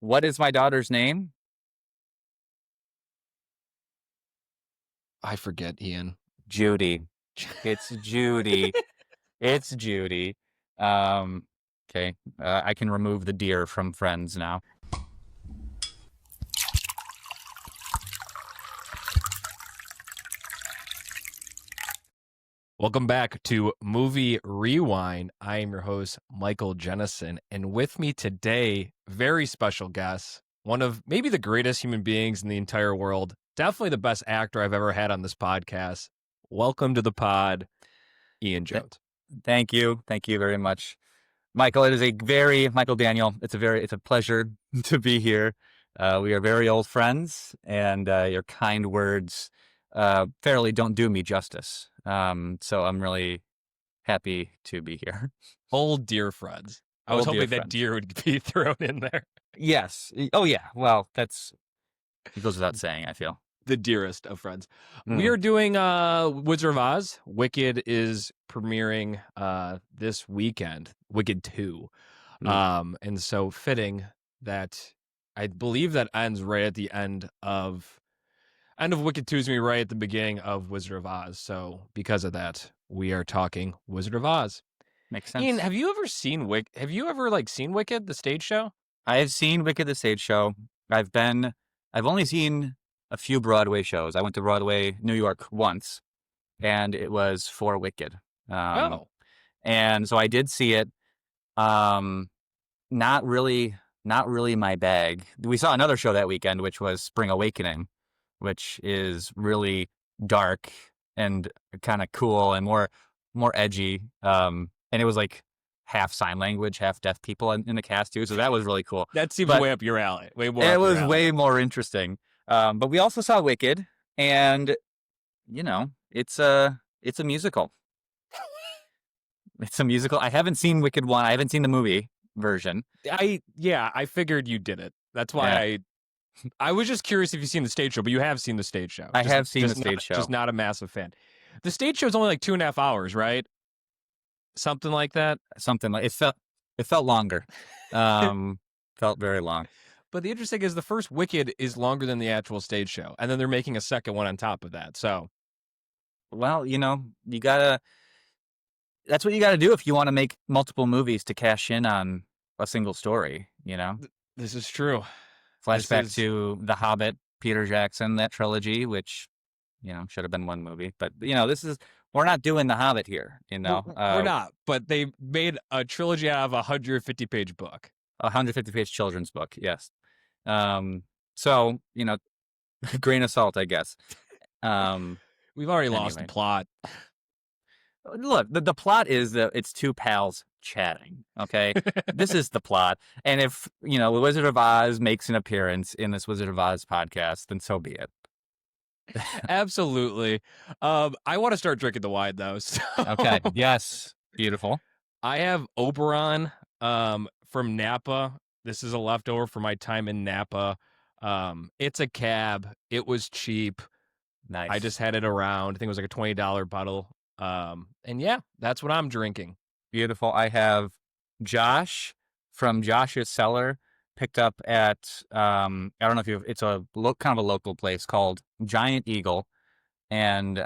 What is my daughter's name? I forget, Ian. Judy. It's Judy. It's Judy. Okay. I can remove the deer from Friends now. Welcome back to Movie Rewind. I am your host, Michael Jennison, and with me today, very special guest, one of maybe the greatest human beings in the entire world, definitely the best actor I've ever had on this podcast. Welcome to the pod, Ian Jones. Thank you. Thank you very much, Michael. Michael Daniel. It's a pleasure to be here. We are very old friends, and your kind words fairly don't do me justice. So I'm really happy to be here. Old dear friends. I was hoping that deer would be thrown in there. Yes. Oh, yeah. Well, it goes without saying, I feel. The dearest of friends. We are doing Wizard of Oz. Wicked is premiering this weekend. Wicked 2. And so fitting that I believe that ends right at the end of Wicked 2 is going to be right at the beginning of Wizard of Oz. So because of that, we are talking Wizard of Oz. Makes sense. Ian, have you ever seen Wicked? Have you ever seen Wicked, the stage show? I have seen Wicked, the stage show. I've only seen a few Broadway shows. I went to Broadway, New York once, and it was for Wicked. And so I did see it. Not really my bag. We saw another show that weekend, which was Spring Awakening, which is really dark and kind of cool and more edgy. And it was like half sign language, half deaf people in the cast too. So that was really cool. That seems way up your alley. Way more. It was way more interesting. But we also saw Wicked, and it's a musical. It's a musical. I haven't seen Wicked 1. I haven't seen the movie version. I figured you did it. That's why I was just curious if you've seen the stage show, but you have seen the stage show. I have seen the stage show. Just not a massive fan. The stage show is only like 2.5 hours, right? Something like that. Something like it felt longer. Felt very long. But the interesting is the first Wicked is longer than the actual stage show, and then they're making a second one on top of that. So, well, that's what you gotta do if you want to make multiple movies to cash in on a single story. This is true. Flashback to The Hobbit, Peter Jackson, that trilogy, which, should have been one movie. But, we're not doing The Hobbit here, We're not, but they made a trilogy out of a 150-page book. A 150-page children's book, yes. So, grain of salt, I guess. We've already lost the plot. Look, the plot is that it's two pals chatting, okay? This is the plot. And if, the Wizard of Oz makes an appearance in this Wizard of Oz podcast, then so be it. Absolutely. I want to start drinking the wine, though. So. Okay. Yes. Beautiful. I have Oberon from Napa. This is a leftover from my time in Napa. It's a cab. It was cheap. Nice. I just had it around. I think it was like a $20 bottle. And yeah, that's what I'm drinking. Beautiful. I have Josh from Josh's Cellar, picked up at I don't know if it's a kind of a local place called Giant Eagle, and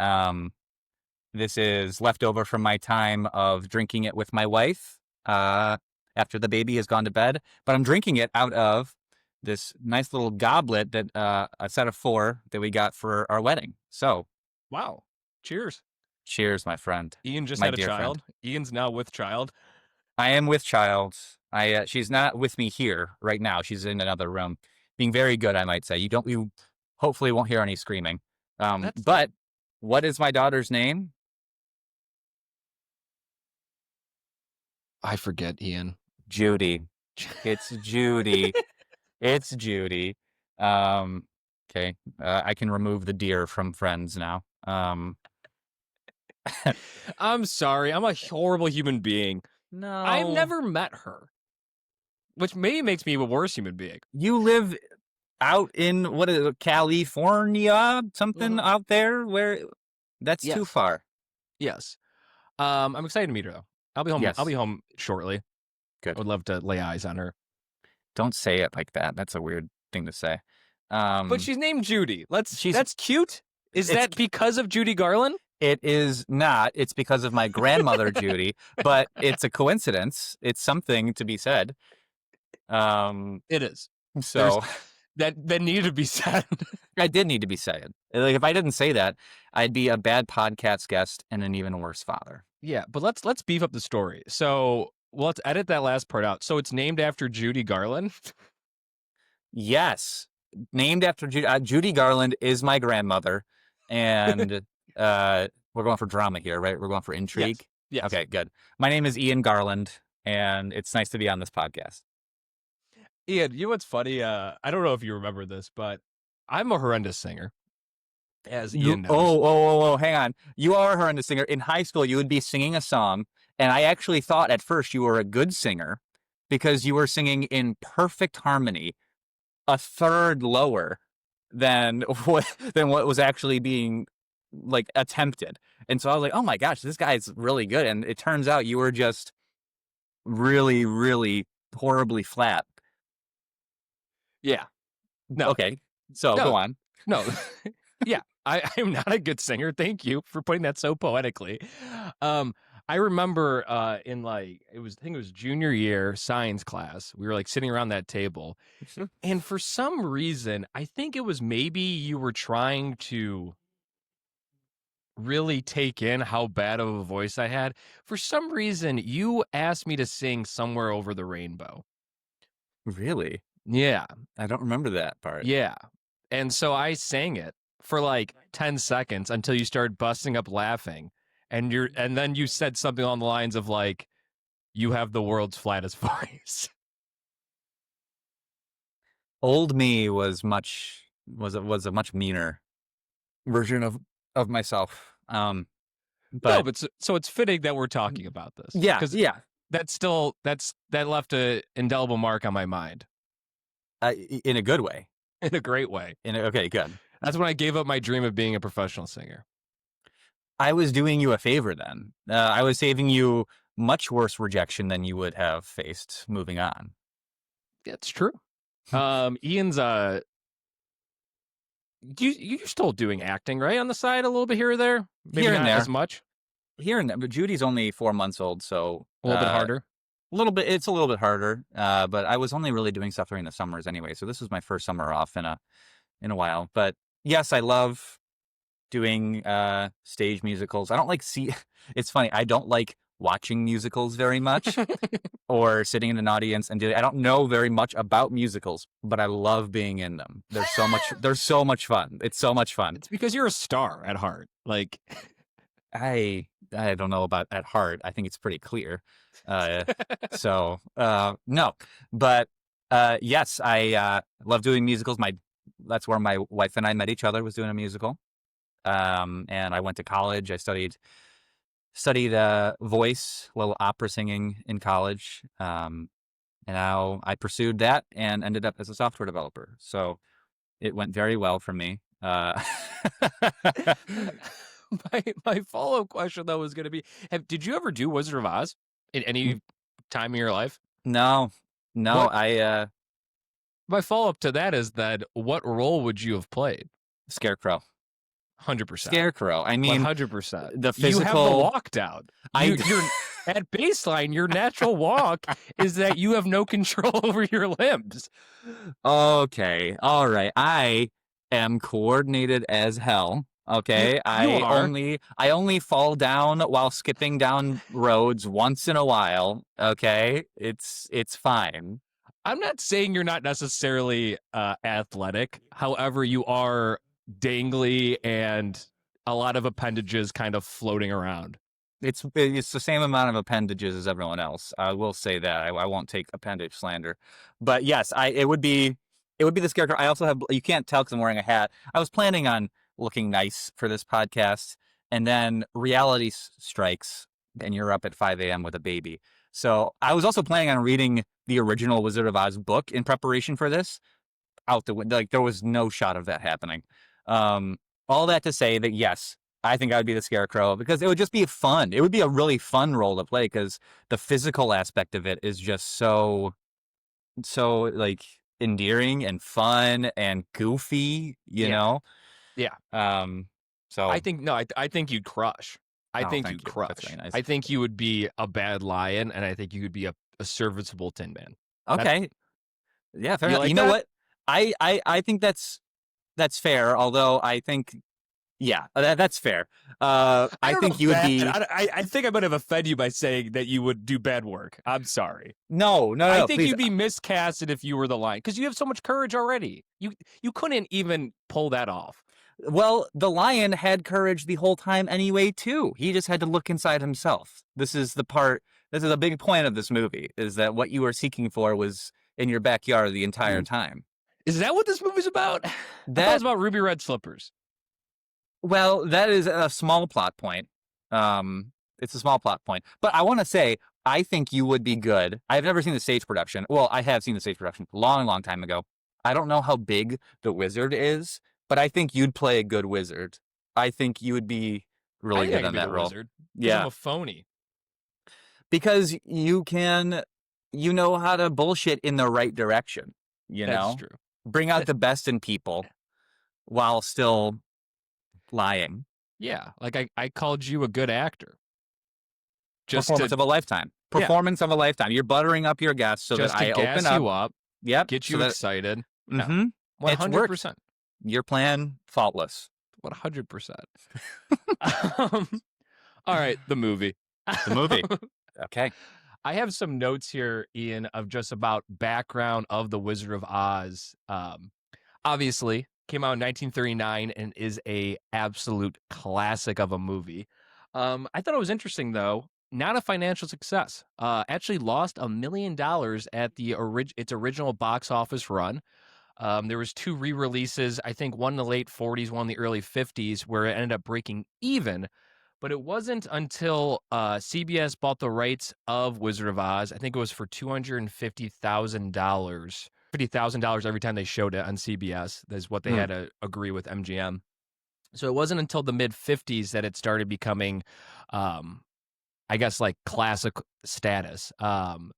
this is leftover from my time of drinking it with my wife after the baby has gone to bed. But I'm drinking it out of this nice little goblet that a set of 4 that we got for our wedding. So, wow! Cheers. Cheers, my friend. Ian just had a child. Friend. Ian's now with child. I am with child. She's not with me here right now. She's in another room, being very good, I might say. You hopefully won't hear any screaming. But what is my daughter's name? I forget, Ian. Judy. It's Judy. It's Judy. Okay. I can remove the deer from Friends now. I'm sorry. I'm a horrible human being. No. I've never met her, which maybe makes me a worse human being. You live out in, what is it, California? Something out there where that's too far. Yes. I'm excited to meet her, though. I'll be home. Yes. I'll be home shortly. Good. I would love to lay eyes on her. Don't say it like that. That's a weird thing to say. But she's named Judy. She's- That's cute. Is that because of Judy Garland? It is not. It's because of my grandmother, Judy, but it's a coincidence. It's something to be said. It is. So that needed to be said. I did need to be said. Like, if I didn't say that, I'd be a bad podcast guest and an even worse father. Yeah, but let's beef up the story. So let's edit that last part out. So it's named after Judy Garland? Yes. Named after Judy. Judy Garland is my grandmother. And we're going for drama here, right? We're going for intrigue? Yes. Okay, good. My name is Ian Garland, and it's nice to be on this podcast. Ian, you know what's funny? I don't know if you remember this, but I'm a horrendous singer. As Ian knows. Oh, hang on. You are a horrendous singer. In high school, you would be singing a song, and I actually thought at first you were a good singer because you were singing in perfect harmony, a third lower than what was actually being like attempted. And so I was like, oh my gosh, this guy's really good. And it turns out you were just really, really horribly flat. Yeah. No. Okay. So go on. No. Yeah. I'm not a good singer. Thank you for putting that so poetically. I remember in I think it was junior year science class. We were like sitting around that table. And for some reason, I think it was maybe you were trying to really take in how bad of a voice I had. For some reason, you asked me to sing Somewhere Over the Rainbow. Really? Yeah. I don't remember that part. Yeah. And so I sang it for like 10 seconds until you started busting up laughing. And then you said something along the lines of like, you have the world's flattest voice. Old me was a much meaner version of myself. But no, but so it's fitting that we're talking about this. Yeah. Yeah. That left an indelible mark on my mind. In a good way. In a great way. Okay, good. That's when I gave up my dream of being a professional singer. I was doing you a favor then. I was saving you much worse rejection than you would have faced moving on. That's true. Ian's you're still doing acting, right? On the side a little bit here or there? Maybe here and not there. as much. Here and there. But Judy's only 4 months old, so a little bit harder. It's a little bit harder. But I was only really doing stuff during the summers anyway, so this was my first summer off in a while. But yes, I love doing stage musicals. I don't like it's funny, I don't like watching musicals very much or sitting in an audience and I don't know very much about musicals, but I love being in them. They're so much fun. It's so much fun. It's because you're a star at heart. Like I don't know about at heart. I think it's pretty clear. No, but yes, I love doing musicals. That's where my wife and I met each other, was doing a musical. And I went to college. I studied voice, a little opera singing in college. And now I pursued that and ended up as a software developer. So it went very well for me. My follow-up question though was going to be: did you ever do Wizard of Oz in any time in your life? No. My follow-up to that is that what role would you have played? Scarecrow. 100%. Scarecrow. I mean, 100%. The physical. You have the walk down. You're at baseline. Your natural walk is that you have no control over your limbs. Okay. All right. I am coordinated as hell. Okay. I only fall down while skipping down roads once in a while. Okay. It's fine. I'm not saying you're not necessarily athletic. However, you are dangly and a lot of appendages kind of floating around. It's the same amount of appendages as everyone else. I will say that. I won't take appendage slander. But yes, it would be the Scarecrow. I also have, you can't tell because I'm wearing a hat. I was planning on looking nice for this podcast, and then reality strikes and you're up at 5 a.m. with a baby. So I was also planning on reading the original Wizard of Oz book in preparation for this. Out the window, like there was no shot of that happening. All that to say that yes, I think I would be the Scarecrow because it would just be fun. It would be a really fun role to play because the physical aspect of it is just so so like endearing and fun and goofy, you Yeah. know? Yeah. So I think no, I think you'd crush. I oh, think thank you'd you. That's crush. very nice. I think you would be a bad lion, and I think you could be a serviceable Tin Man. Okay. Yeah, fair You enough. like You know that? what? I think that's fair, although I think yeah, that's fair. I I don't know think if you would bad. be I think I might have offended you by saying that you would do bad work. I'm sorry. I no, think please. you'd be miscasted if you were the lion because you have so much courage already. You couldn't even pull that off. Well, the lion had courage the whole time anyway, too. He just had to look inside himself. This is a big point of this movie, is that what you were seeking for was in your backyard the entire time. Is that what this movie's about? I thought it was That, about ruby red slippers. well, that is a small plot point. It's a small plot point. But I want to say, I think you would be good. I've never seen the stage production. Well, I have seen the stage production a long, long time ago. I don't know how big the wizard is, but I think you'd play a good wizard. I think you would be I really think I good could on be the that role. wizard because I'm Yeah, a phony. because you know how to bullshit in the right direction, you That's know? true. Bring out the best in people while still lying. Yeah, like I called you a good actor. Performance of a lifetime. Yeah, Performance of a lifetime. You're buttering up your gas so that just to I open gas up. you up, Yep. get So you that excited. Yeah, mm-hmm. It's worked. 100%. Your plan faultless. 100%. All right, the movie. The movie. Okay. I have some notes here, Ian, of just about background of The Wizard of Oz. Obviously, came out in 1939 and is a absolute classic of a movie. I thought it was interesting, though. Not a financial success. Actually lost $1 million at its original box office run. There was 2 re-releases, I think one in the late 40s, one in the early 50s, where it ended up breaking even. But it wasn't until CBS bought the rights of Wizard of Oz. I think it was for $250,000. $50,000 every time they showed it on CBS. That's what they had to agree with MGM. So it wasn't until the mid 50s that it started becoming, I guess, like classic status.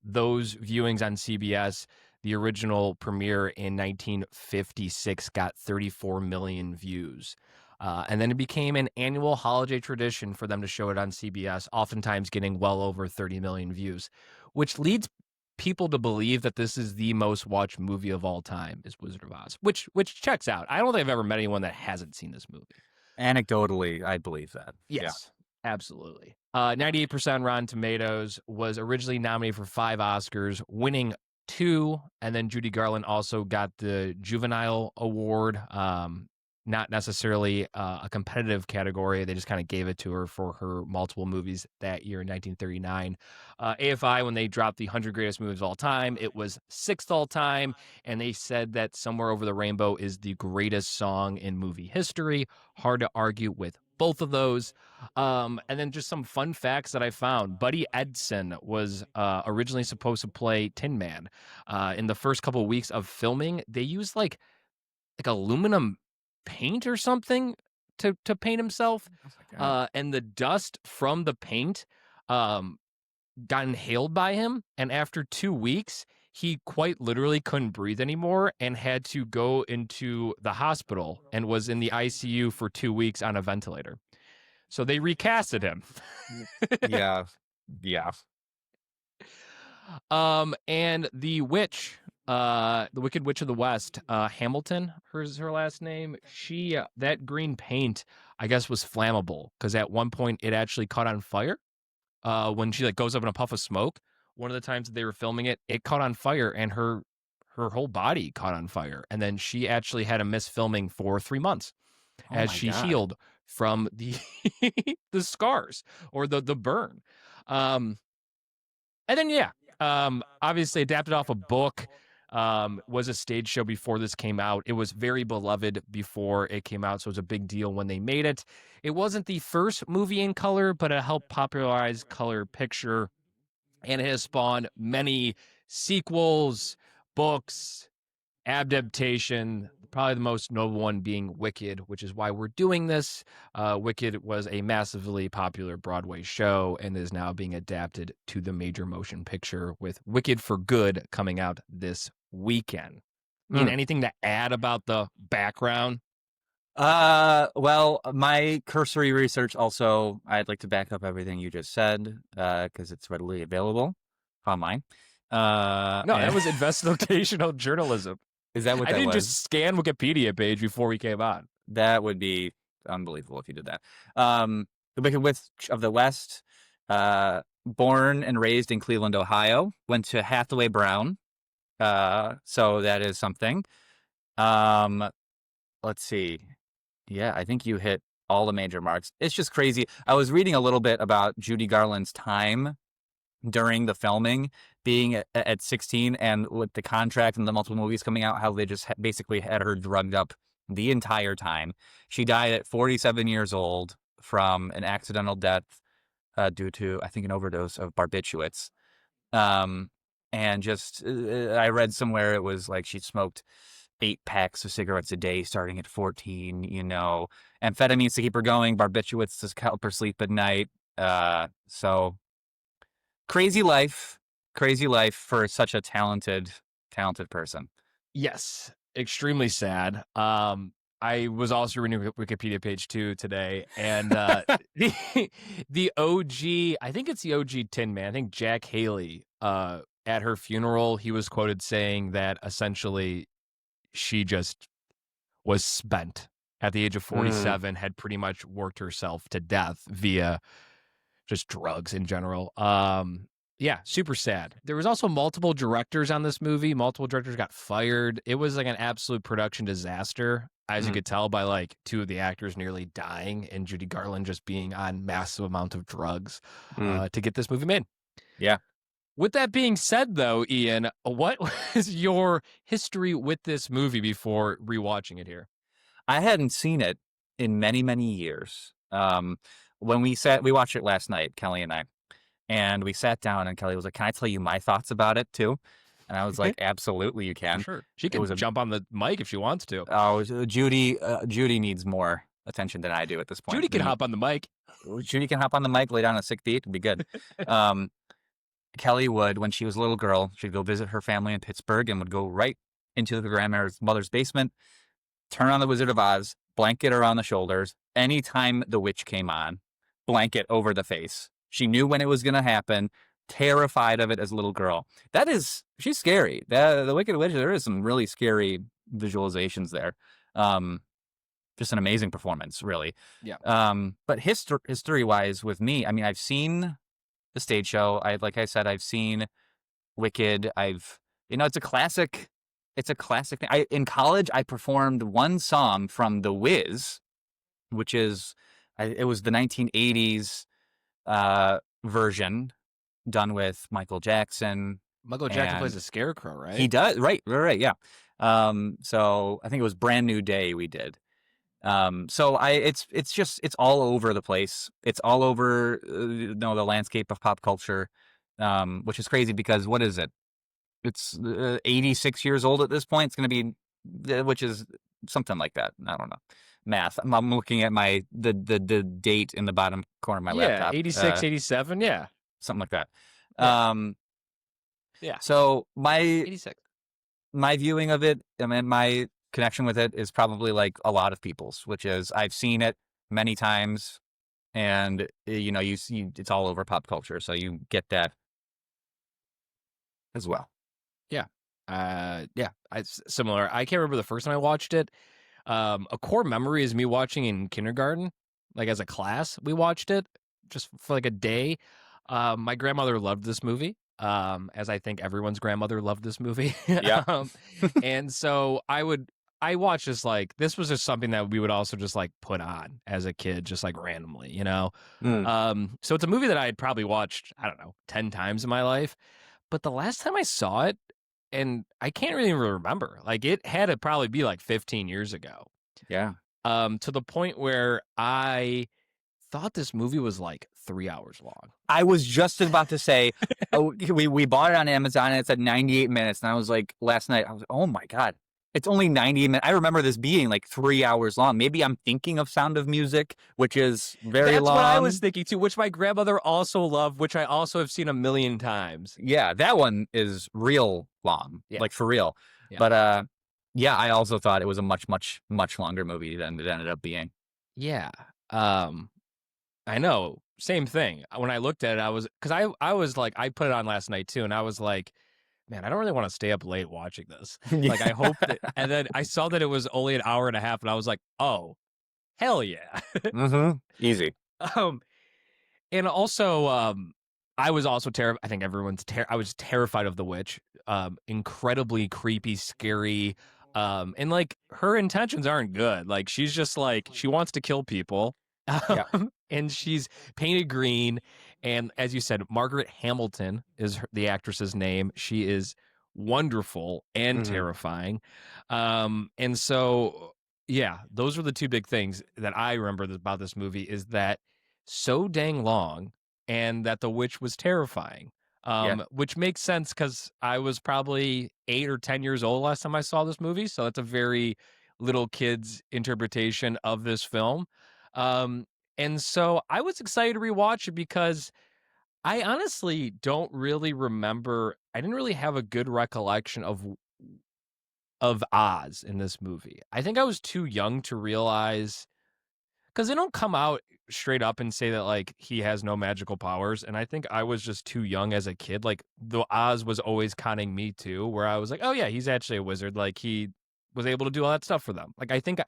Those viewings on CBS, the original premiere in 1956 got 34 million views. And then it became an annual holiday tradition for them to show it on CBS, oftentimes getting well over 30 million views, which leads people to believe that this is the most watched movie of all time is Wizard of Oz, which checks out. I don't think I've ever met anyone that hasn't seen this movie. Anecdotally, I believe that. Yes, absolutely. 98% Rotten Tomatoes, was originally nominated for 5 Oscars, winning 2, and then Judy Garland also got the Juvenile Award. Not necessarily a competitive category. They just kind of gave it to her for her multiple movies that year in 1939. AFI, when they dropped the 100 greatest movies of all time, it was 6th all time, and they said that Somewhere Over the Rainbow is the greatest song in movie history. Hard to argue with both of those. And then just some fun facts that I found. Buddy Edson was originally supposed to play Tin Man. In the first couple of weeks of filming, they used like aluminum paint or something to paint himself. And the dust from the paint got inhaled by him. And after 2 weeks, he quite literally couldn't breathe anymore and had to go into the hospital and was in the ICU for 2 weeks on a ventilator. So they recasted him. Yeah. And the witch, the Wicked Witch of the West, Hamilton, is her last name. She, that green paint, I guess, was flammable because at one point it actually caught on fire. When she goes up in a puff of smoke, one of the times that they were filming it, it caught on fire and her whole body caught on fire. And then she actually had to miss filming for 3 months as she healed from the the scars or the burn. And then obviously adapted off a book. Was a stage show before this came out. It was very beloved before it came out, so it was a big deal when they made it. It wasn't the first movie in color, but it helped popularize color picture, and it has spawned many sequels, books, adaptation. probably the most notable one being Wicked, which is why we're doing this. Wicked was a massively popular Broadway show and is now being adapted to the major motion picture, with Wicked for Good coming out this weekend. Ian, anything to add about the background? Well, my cursory research also, I'd like to back up everything you just said, because it's readily available online. No, that was investigational journalism. Is that what that was? I didn't just scan Wikipedia page before we came on. That would be unbelievable if you did that. The Wicked Witch of the West, born and raised in Cleveland, Ohio, went to Hathaway Brown. So that is something. Let's see. Yeah, I think you hit all the major marks. It's just crazy. I was reading a little bit about Judy Garland's time during the filming, being at 16, and with the contract and the multiple movies coming out, how they just basically had her drugged up the entire time. She died at 47 years old from an accidental death due to, I think, an overdose of barbiturates. And just, I read somewhere it was like she smoked 8 packs of cigarettes a day starting at 14, amphetamines to keep her going, barbiturates to help her sleep at night. So crazy life for such a talented person. Yes, extremely sad. I was also reading the Wikipedia page too today, and the OG, I think it's the OG Tin Man, I think Jack Haley, at her funeral, he was quoted saying that essentially she just was spent at the age of 47, had pretty much worked herself to death via just drugs in general. Yeah, super sad. There was also multiple directors on this movie. Multiple directors got fired. It was like an absolute production disaster, as you could tell by like 2 of the actors nearly dying and Judy Garland just being on massive amount of drugs to get this movie made. Yeah. With that being said, though, Ian, what was your history with this movie before rewatching it here? I hadn't seen it in many, many years. When we watched it last night, Kelly and I, and we sat down and Kelly was like, "Can I tell you my thoughts about it too?" And I was like, "Absolutely, you can." Sure. She can jump on the mic if she wants to. Oh, Judy needs more attention than I do at this point. Judy can hop on the mic. Judy can hop on the mic, lay down a sick beat, it'd be good. Kelly would, when she was a little girl, she'd go visit her family in Pittsburgh and would go right into the grandmother's basement, turn on the Wizard of Oz, blanket around the shoulders. Anytime the witch came on, blanket over the face. She knew when it was going to happen, terrified of it as a little girl. She's scary. The Wicked Witch, there is some really scary visualizations there. Just an amazing performance, really. Yeah. But history-wise with me, I mean, I've seen the stage show. Like I said, I've seen Wicked. It's a classic. It's a classic thing. In college, I performed one song from The Wiz, which is, it was the 1980s version done with Michael Jackson. Michael Jackson plays a scarecrow, right? He does. Right. Yeah. So I think it was Brand New Day we did. So it's all over the place. It's all over, the landscape of pop culture, which is crazy because what is it? It's 86 years old at this point. It's going to be, which is something like that. I don't know. Math. I'm looking at the date in the bottom corner of my laptop. 86, 87. Yeah. Something like that. Yeah. So 86. My viewing of it, I mean, my connection with it is probably like a lot of people's, which is I've seen it many times, and you see it's all over pop culture, so you get that as well. Similar. I can't remember the first time I watched it. A core memory is me watching in kindergarten, like as a class. We watched it just for like a day. My grandmother loved this movie. As I think everyone's grandmother loved this movie. Yeah. And so I watched this was just something that we would also just like put on as a kid, just like randomly, So it's a movie that I had probably watched, I don't know, 10 times in my life. But the last time I saw it, and I can't really remember, like it had to probably be like 15 years ago. Yeah. To the point where I thought this movie was like 3 hours long. I was just about to say, we bought it on Amazon and it said 98 minutes. And I was like, last night, I was like, oh my God, It's only 90 minutes. I remember this being like 3 hours long. Maybe I'm thinking of Sound of Music, which is very That's long. what I was thinking too, which my grandmother also loved, which I also have seen a million times. Yeah, that one is real long, Yeah. like for real. Yeah. But yeah, I also thought it was a much, much, much longer movie than it ended up being. Yeah. I know. Same thing. When I looked at it, because I was like, I put it on last night too, and I was like, man, I don't really want to stay up late watching this. Like, I hope that, and then I saw that it was only an hour and a half, and I was like, oh, hell yeah. Easy. And also, I was also terrified. I think I was terrified of the witch. Incredibly creepy, scary. And like her intentions aren't good. Like she's just like she wants to kill people. Yeah. And she's painted green. And as you said, Margaret Hamilton is the actress's name. She is wonderful and terrifying. And so yeah, those were the two big things that I remember about this movie is that so dang long and that the witch was terrifying. Which makes sense because I was probably 8 or 10 years old last time I saw this movie. So that's a very little kid's interpretation of this film. And so I was excited to rewatch it because I honestly don't really remember. I didn't really have a good recollection of Oz in this movie. I think I was too young to realize because they don't come out straight up and say that like he has no magical powers. And I think I was just too young as a kid. Like the Oz was always conning me too, where I was like, oh yeah, he's actually a wizard. Like he was able to do all that stuff for them. Like I think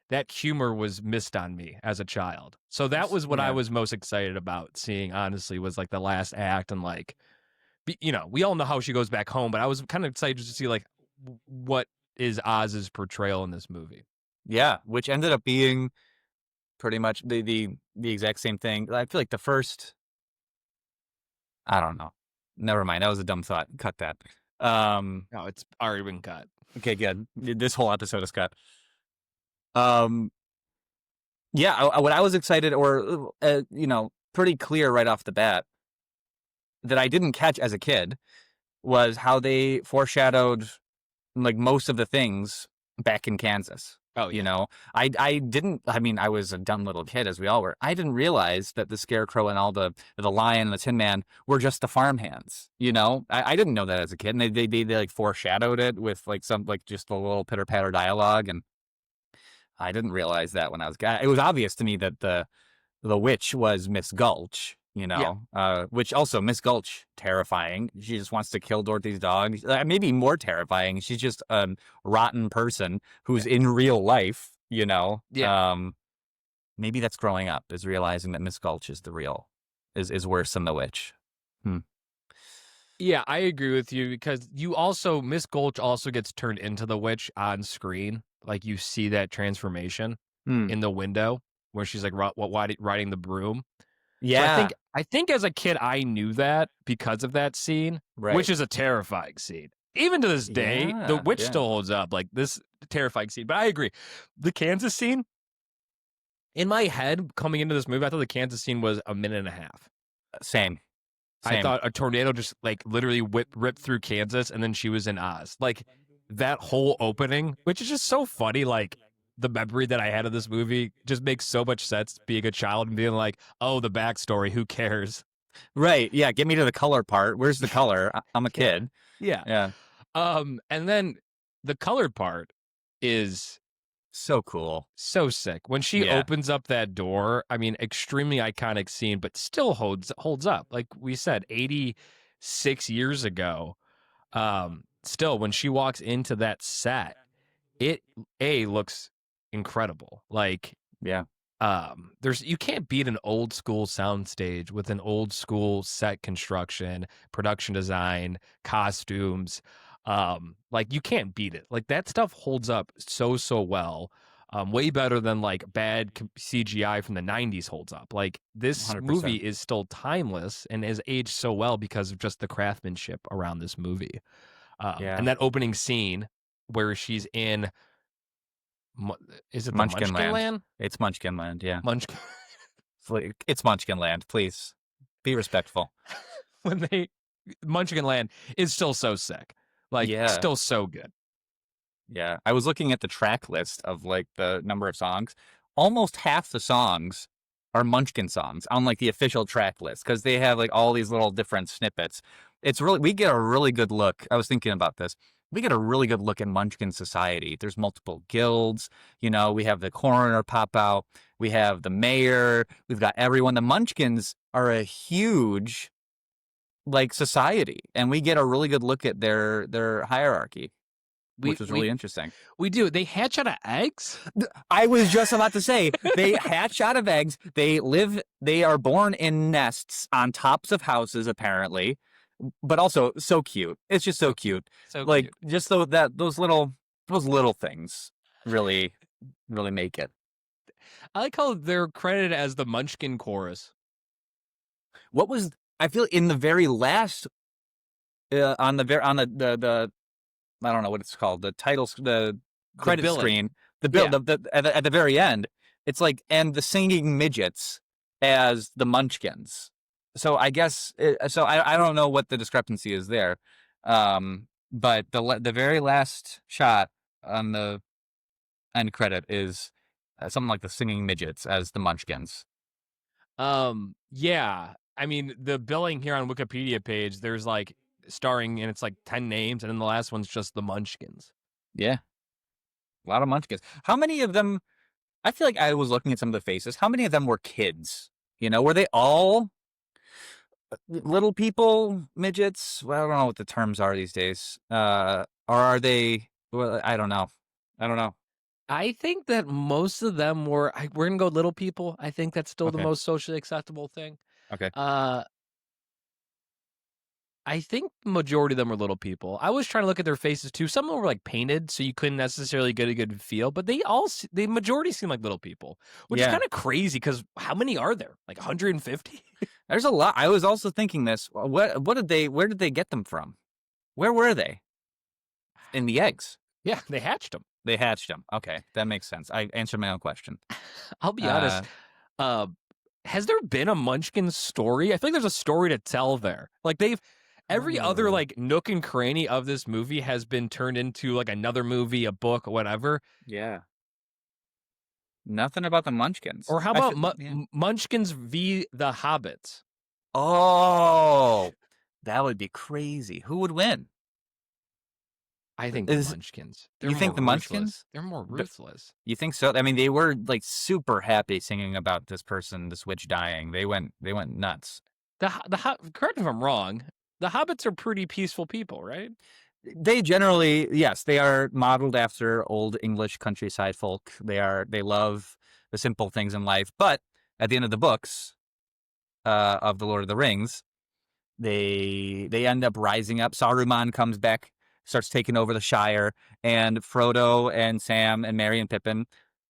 that humor was missed on me as a child. So that was what I was most excited about seeing, honestly, was like the last act and like, we all know how she goes back home, but I was kind of excited to see like what is Oz's portrayal in this movie. Yeah, which ended up being pretty much the exact same thing. I feel like the first, I don't know. Never mind. That was a dumb thought. Cut that. No, it's already been cut. Okay, good. This whole episode is cut. Yeah, what I was excited or, pretty clear right off the bat that I didn't catch as a kid was how they foreshadowed like most of the things back in Kansas. Oh, yeah. I didn't, I mean, I was a dumb little kid as we all were. I didn't realize that the Scarecrow and all the Lion and the Tin Man were just the farmhands, I didn't know that as a kid. And they like foreshadowed it with like some, like just a little pitter patter dialogue. And I didn't realize that when I was, it was obvious to me that the witch was Miss Gulch, which also Miss Gulch, terrifying. She just wants to kill Dorothy's dog. Maybe more terrifying. She's just a rotten person who's in real life, Yeah. Maybe that's growing up, is realizing that Miss Gulch is is worse than the witch. Yeah, I agree with you because Miss Gulch also gets turned into the witch on screen. Like you see that transformation in the window where she's like riding the broom. Yeah. So I think as a kid, I knew that because of that scene, which is a terrifying scene. Even to this day, the witch still holds up, like this terrifying scene. But I agree. The Kansas scene, in my head, coming into this movie, I thought the Kansas scene was a minute and a half. Same. I thought a tornado just like literally ripped through Kansas and then she was in Oz. Like that whole opening, which is just so funny, like the memory that I had of this movie just makes so much sense being a child and being like, oh, the backstory, who cares? Right. Yeah. Get me to the color part. Where's the color? I'm a kid. Yeah. Yeah. And then the colored part is so cool. So sick. When she opens up that door, I mean, extremely iconic scene, but still holds up. Like we said, 86 years ago, still when she walks into that set, it looks incredible. Like, you can't beat an old school soundstage with an old school set construction, production design, costumes. Like you can't beat it. Like that stuff holds up so well. Way better than like bad CGI from the 90s holds up. Like this 100%. movie is still timeless and has aged so well because of just the craftsmanship around this movie. And that opening scene where she's in, is it the Munchkin Land? It's Munchkin Land, yeah. Munchkin. It's Munchkin Land, please. Be respectful. Munchkin Land is still so sick. Like, still so good. Yeah. I was looking at the track list of like the number of songs. Almost half the songs are Munchkin songs on like the official track list because they have like all these little different snippets. It's really, we get a really good look. I was thinking about this. We get a really good look at Munchkin society. There's multiple guilds. You know, we have the coroner pop out. We have the mayor. We've got everyone. The Munchkins are a huge like society, and we get a really good look at their hierarchy, We which was really we interesting. we do. They hatch out of eggs. I was just about to say they hatch out of eggs. They are born in nests on tops of houses, apparently, but also so cute. It's just so cute. So Like cute. just those little things really make it. I like how they're credited as the Munchkin chorus. What was I feel in the very last on the I don't know what it's called, the titles, the credit billing. screen, the bill, Yeah. at the very end, it's like, and the singing midgets as the Munchkins. So I guess, I don't know what the discrepancy is there. But the very last shot on the end credit is something like the singing midgets as the Munchkins. Yeah. I mean, the billing here on Wikipedia page, there's like starring, and it's like 10 names, and then the last one's just the Munchkins. Yeah. A lot of Munchkins. How many of them, I feel like I was looking at some of the faces. How many of them were kids? You know, were they all little people, midgets? Well, I don't know what the terms are these days. Or are they, well, I don't know. I think that most of them were, we're going to go little people. I think that's still the Okay. most socially acceptable thing. Okay. I think the majority of them were little people. I was trying to look at their faces too. Some of them were like painted, so you couldn't necessarily get a good feel. But the majority seem like little people, which is kind of crazy because how many are there? Like 150? There's a lot. I was also thinking this. Where did they get them from? Where were they? In the eggs. Yeah, they hatched them. They hatched them. Okay, that makes sense. I answered my own question. I'll be honest. Has there been a Munchkin story? I feel like there's a story to tell there. Like every other like nook and cranny of this movie has been turned into like another movie, a book, whatever. Yeah. Nothing about the Munchkins. Or how about Munchkins v. the Hobbits? Oh, that would be crazy. Who would win? I think the Munchkins. You think the Munchkins? They're more ruthless. You think so? I mean, they were like super happy singing about this witch dying. They went nuts. Correct me if I'm wrong. The Hobbits are pretty peaceful people, right? They generally, yes, they are modeled after old English countryside folk. They love the simple things in life. But at the end of the books of the Lord of the Rings, they end up rising up. Saruman comes back, starts taking over the Shire, and Frodo and Sam and Merry and Pippin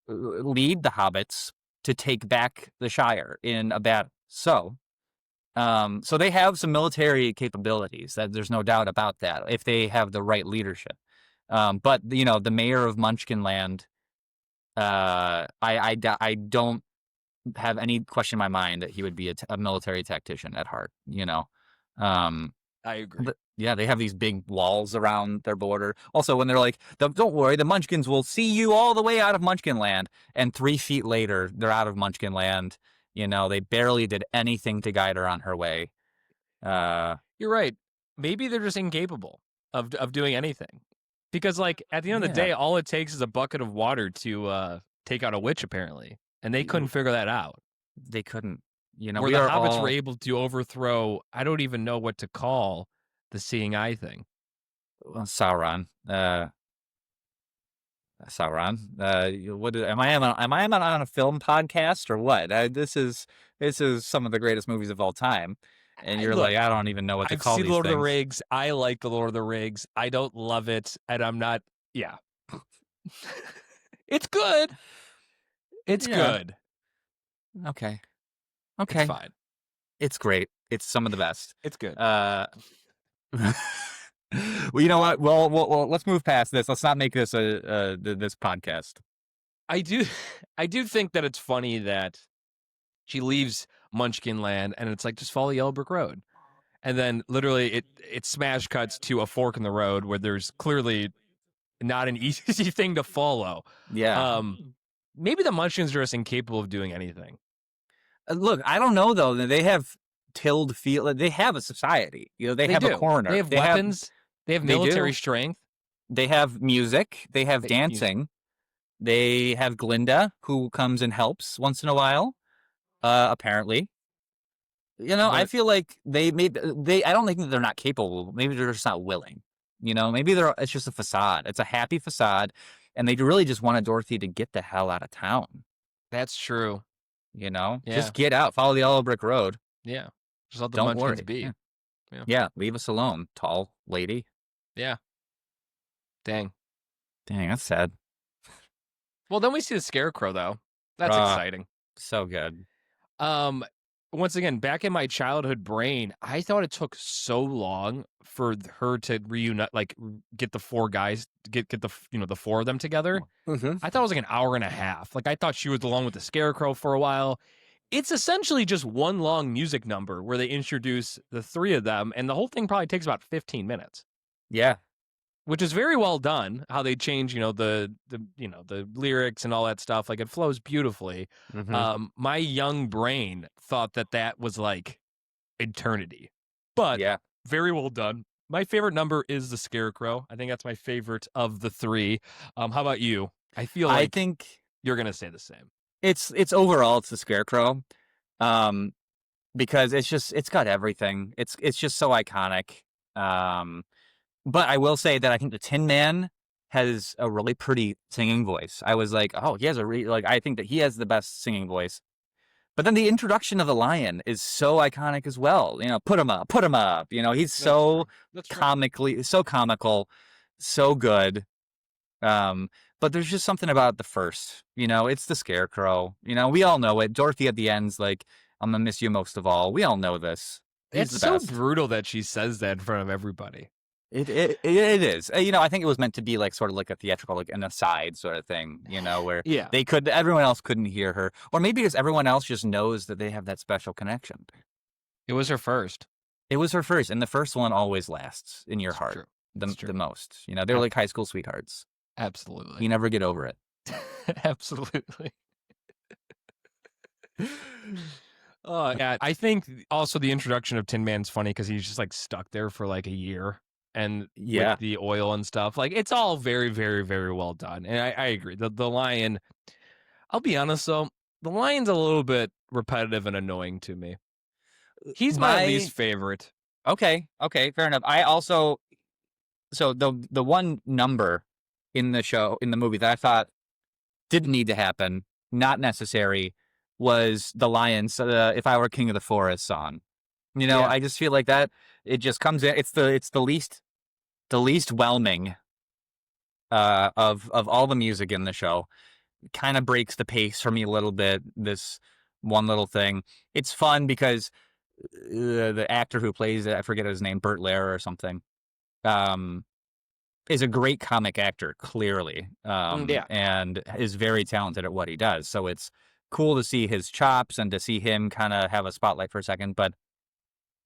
lead the hobbits to take back the Shire in a battle. So they have some military capabilities. That there's no doubt about that if they have the right leadership. But you know, the mayor of Munchkinland, I don't have any question in my mind that he would be a military tactician at heart. You know, I agree. Yeah, they have these big walls around their border. Also, when they're like, "Don't worry, the Munchkins will see you all the way out of Munchkinland," and 3 feet later, they're out of Munchkinland. You know, they barely did anything to guide her on her way. You're right. Maybe they're just incapable of doing anything, because like at the end of the day, all it takes is a bucket of water to take out a witch, apparently, and they couldn't figure that out. They couldn't. You know, where the hobbits were able to overthrow. I don't even know what to call the seeing eye thing. Sauron. What am I on a film podcast or what? This is some of the greatest movies of all time, and you're like, I don't even know what to call these things. I've seen Lord of the Rings. I like the Lord of the Rings. I don't love it, and I'm not. Yeah, it's good. It's good. Okay. It's fine. It's great. It's some of the best. It's good. Well, you know what? Well, let's move past this. Let's not make this this podcast. I do think that it's funny that she leaves Munchkinland and it's like, just follow the yellow brick road, and then literally it smash cuts to a fork in the road where there's clearly not an easy thing to follow. Yeah. Maybe the Munchkins are just incapable of doing anything. Look, I don't know though. They have tilled field. They have a society. They have a corner. They have weapons. They have military strength. They have music. They have dancing. They have Glinda, who comes and helps once in a while. Apparently, I feel like I don't think that they're not capable. Maybe they're just not willing. Maybe it's just a facade. It's a happy facade, and they really just wanted Dorothy to get the hell out of town. That's true. Just get out, follow the yellow brick road. Yeah, just let the Munchkins be. Yeah, leave us alone, tall lady. Yeah. Dang, that's sad. Well, then we see the Scarecrow though. That's exciting. So good. Once again, back in my childhood brain, I thought it took so long for her to reunite, like get the four guys, get the the four of them together. Mm-hmm. I thought it was like an hour and a half. Like I thought she was along with the Scarecrow for a while. It's essentially just one long music number where they introduce the three of them, and the whole thing probably takes about 15 minutes. Yeah. Which is very well done, how they change, the lyrics and all that stuff. Like it flows beautifully. Mm-hmm. My young brain thought that was like eternity, but very well done. My favorite number is the Scarecrow. I think that's my favorite of the three. How about you? I think you're gonna say the same. It's overall it's the Scarecrow, because it's got everything. It's just so iconic. But I will say that I think the Tin Man has a really pretty singing voice. I was like, oh, he has I think that he has the best singing voice. But then the introduction of the lion is so iconic as well. Put him up. He's so comical, so good. But there's just something about the first, it's the Scarecrow. We all know it. Dorothy at the end's like, I'm gonna miss you most of all. We all know this. It's so brutal that she says that in front of everybody. It is. I think it was meant to be like sort of like a theatrical, like an aside sort of thing, where everyone else couldn't hear her. Or maybe because everyone else just knows that they have that special connection. It was her first. And the first one always lasts in your heart the most. They're like high school sweethearts. Absolutely. You never get over it. Absolutely. Oh, yeah. I think also the introduction of Tin Man's funny because he's just like stuck there for like a year. And with the oil and stuff, like it's all very, very, very well done. And I agree. The lion, I'll be honest though, the lion's a little bit repetitive and annoying to me. He's my least favorite. Okay, fair enough. I also, so the one number in the movie that I thought didn't need to happen, not necessary, was the lion's "If I Were King of the Forest" song. I just feel like that it just comes in. It's the least whelming of all the music in the show. Kind of breaks the pace for me a little bit. This one little thing. It's fun because the actor who plays it, I forget his name, Burt Lahr or something, is a great comic actor, clearly, and is very talented at what he does. So it's cool to see his chops and to see him kind of have a spotlight for a second, but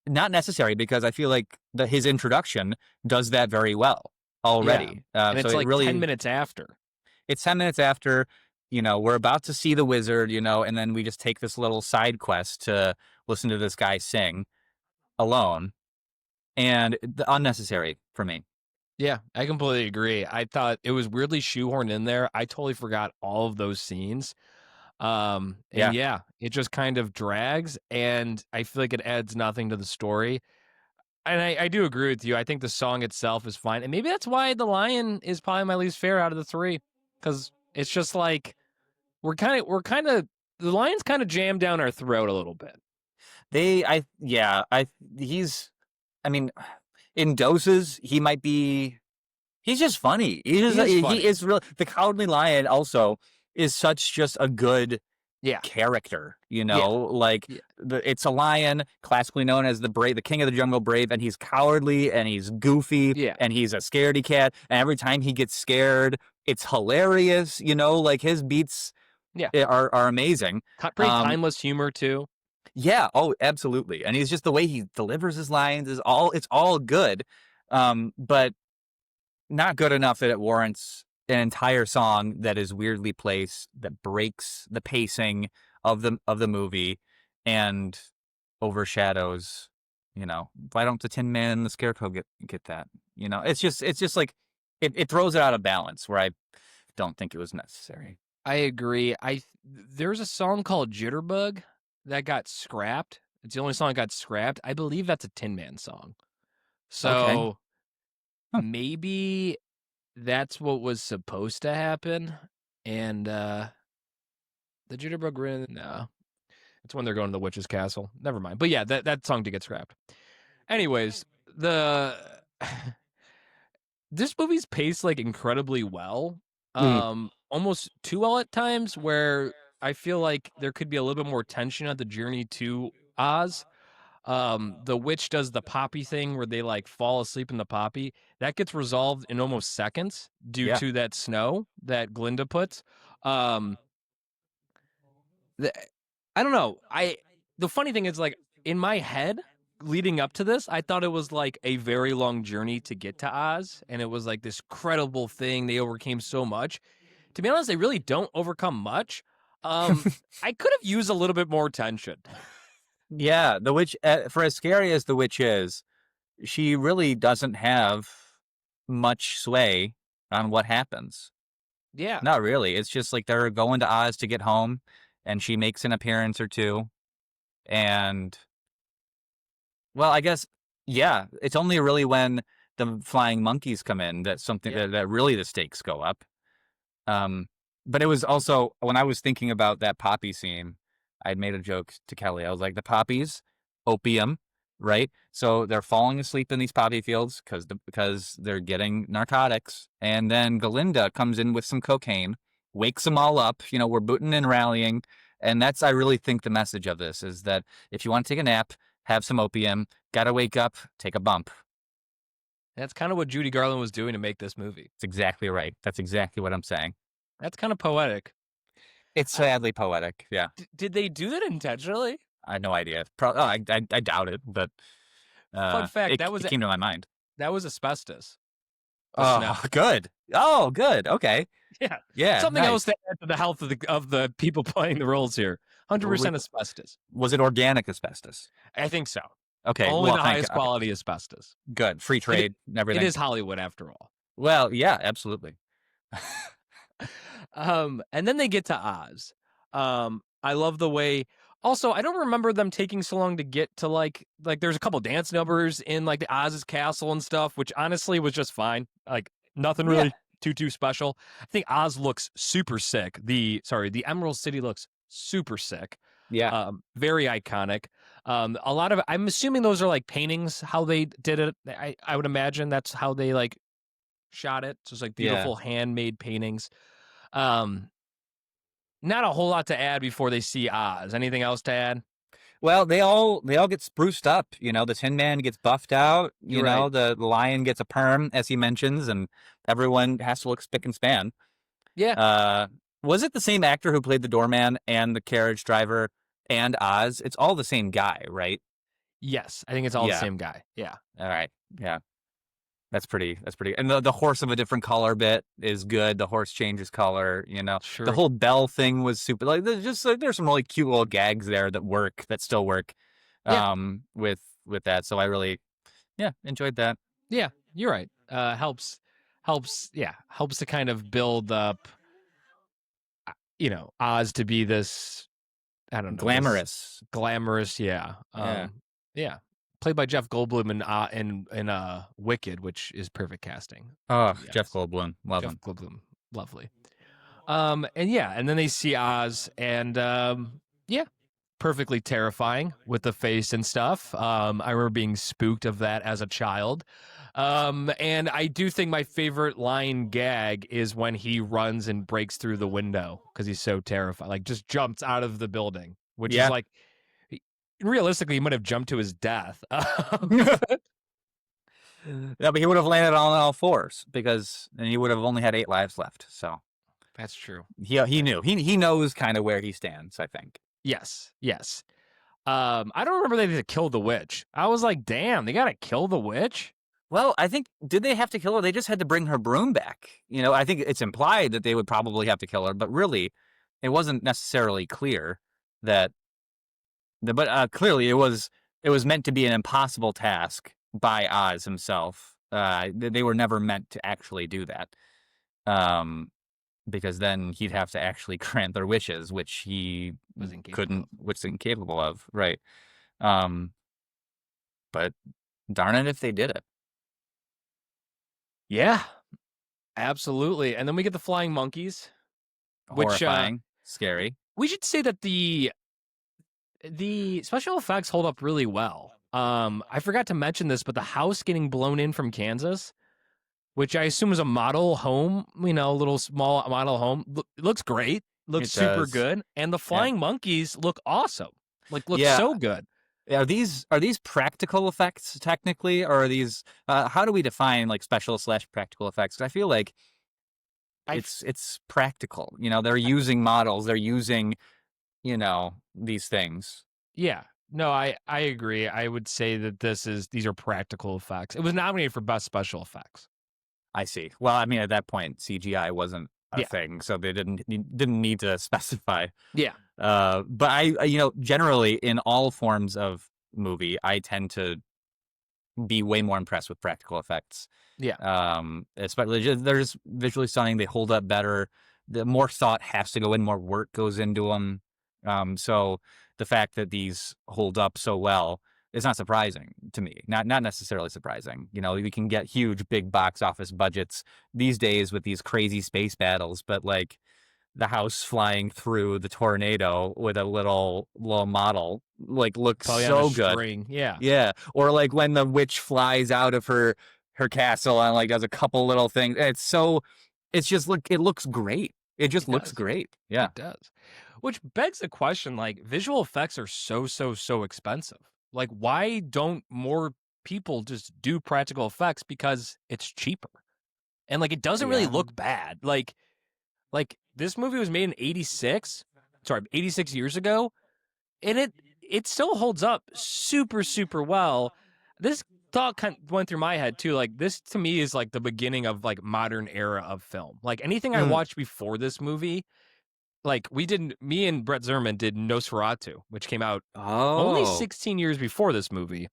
not necessary because I feel like his introduction does that very well already. And it's like 10 minutes after. It's 10 minutes after, we're about to see the wizard, and then we just take this little side quest to listen to this guy sing alone. And unnecessary for me. Yeah, I completely agree. I thought it was weirdly shoehorned in there. I totally forgot all of those scenes. It just kind of drags, and I feel like it adds nothing to the story. And I do agree with you. I think the song itself is fine, and maybe that's why the lion is probably my least favorite out of the three, because it's just like the lion's kind of jammed down our throat a little bit. In doses, he's just funny. He is real. The Cowardly Lion also is just a good character, it's a lion, classically known as the king of the jungle brave, and he's cowardly and he's goofy and he's a scaredy cat, and every time he gets scared, it's hilarious, his beats are amazing. Pretty timeless humor too. Yeah, oh, absolutely. And he's just the way he delivers his lines it's all good. But not good enough that it warrants an entire song that is weirdly placed, that breaks the pacing of the movie and overshadows, why don't the Tin Man and the Scarecrow get that? It's just like it throws it out of balance where I don't think it was necessary. I agree. There's a song called Jitterbug that got scrapped. It's the only song that got scrapped. I believe that's a Tin Man song. So Okay. Huh. maybe that's what was supposed to happen. And the Jitterbug Grin, no. It's when they're going to the witch's castle. Never mind. But yeah, that song did get scrapped. Anyways, this movie's paced like incredibly well. Almost too well at times, where I feel like there could be a little bit more tension at the journey to Oz. The witch does the poppy thing where they like fall asleep in the poppy. That gets resolved in almost seconds due to that snow that Glinda puts. I don't know. The funny thing is, like, in my head leading up to this, I thought it was like a very long journey to get to Oz, and it was like this credible thing. They overcame so much. To be honest, they really don't overcome much. I could have used a little bit more tension. Yeah, the witch, for as scary as the witch is, she really doesn't have much sway on what happens. Yeah. Not really. It's just like they're going to Oz to get home, and she makes an appearance or two. And, well, I guess, yeah, it's only really when the flying monkeys come in that that really the stakes go up. But it was also, when I was thinking about that poppy scene, I'd made a joke to Kelly. I was like, the poppies, opium, right? So they're falling asleep in these poppy fields because they're getting narcotics. And then Galinda comes in with some cocaine, wakes them all up. We're booting and rallying. And I really think the message of this is that if you want to take a nap, have some opium, gotta wake up, take a bump. That's kind of what Judy Garland was doing to make this movie. That's exactly right. That's exactly what I'm saying. That's kind of poetic. It's sadly poetic, yeah. Did they do that intentionally? I have no idea. I doubt it, but fun fact, it came to my mind. That was asbestos. Oh, good. Oh, good. Okay. Yeah. Something else to add to the health of the people playing the roles here. 100% asbestos. Was it organic asbestos? I think so. Okay. Only the highest quality asbestos. Good. Free trade and everything. It is Hollywood after all. Well, yeah, absolutely. And then they get to Oz. I love the way. Also, I don't remember them taking so long to get to like there's a couple dance numbers in like the Oz's castle and stuff, which honestly was just fine. Like nothing really too special. I think Oz looks super sick. The Emerald City looks super sick. Yeah. Very iconic. A lot of, I'm assuming those are like paintings, how they did it. I would imagine that's how they like shot it. So it's like beautiful handmade paintings. Not a whole lot to add before they see Oz. Anything else to add? Well, they all get spruced up. The Tin Man gets buffed out. You know, the lion gets a perm, as he mentions, and everyone has to look spick and span. Yeah. Was it the same actor who played the doorman and the carriage driver and Oz? It's all the same guy, right? Yes, I think it's all the same guy. Yeah. All right. Yeah. That's pretty. And the horse of a different color bit is good. The horse changes color, Sure. The whole bell thing was super. Like, there's some really cute little gags there that still work with that. So I really, enjoyed that. Yeah, you're right. Helps to kind of build up, Oz to be this, I don't know, glamorous. Yeah. Yeah. Played by Jeff Goldblum in Wicked, which is perfect casting. Oh, yes. Jeff Goldblum. Love him. Jeff Goldblum. Lovely. And then they see Oz and perfectly terrifying with the face and stuff. I remember being spooked of that as a child. And I do think my favorite line gag is when he runs and breaks through the window because he's so terrified, like just jumps out of the building, which is like, realistically, he might have jumped to his death. Yeah, but he would have landed on all fours because then he would have only had 8 lives left. So that's true. He knew. He knows kind of where he stands, I think. Yes. I don't remember they had to kill the witch. I was like, damn, they got to kill the witch? Well, I think, did they have to kill her? They just had to bring her broom back. You know, I think it's implied that they would probably have to kill her, but really, it wasn't necessarily clear that. But clearly, it was meant to be an impossible task by Oz himself. They were never meant to actually do that, because then he'd have to actually grant their wishes, which he was incapable of. Right. But darn it if they did it. Yeah, absolutely. And then we get the flying monkeys, which Horrifying, scary. we should say that the special effects hold up really well. I forgot to mention this, but the house getting blown in from Kansas, which I assume is a model home, a little small model home, looks great, looks super good, and the flying monkeys look awesome, so good. Are these practical effects technically, or are these? How do we define like special/practical effects? 'Cause I feel like it's practical. They're using models. They're using, these things. Yeah. No, I agree. I would say that these are practical effects. It was nominated for Best Special Effects. I see. Well, I mean, at that point, CGI wasn't a thing, so they didn't need to specify. Yeah. But I generally in all forms of movie, I tend to be way more impressed with practical effects. Yeah. Especially they're just visually stunning. They hold up better. The more thought has to go in, more work goes into them. So the fact that these hold up so well is not surprising to me. Not necessarily surprising. We can get huge, big box office budgets these days with these crazy space battles, but like the house flying through the tornado with a little model like looks so good. String. Yeah. Yeah. Or like when the witch flies out of her castle and like does a couple little things. It looks great. It just looks great. Yeah. It does. Which begs the question, like, visual effects are so expensive. Like, why don't more people just do practical effects? Because it's cheaper. And like, it doesn't really look bad. Like this movie was made in 86 years ago, and it still holds up super, super well. This thought kind of went through my head too. Like, this to me is like the beginning of like modern era of film. Like anything I watched before this movie, like me and Brett Zerman did Nosferatu, which came out only 16 years before this movie,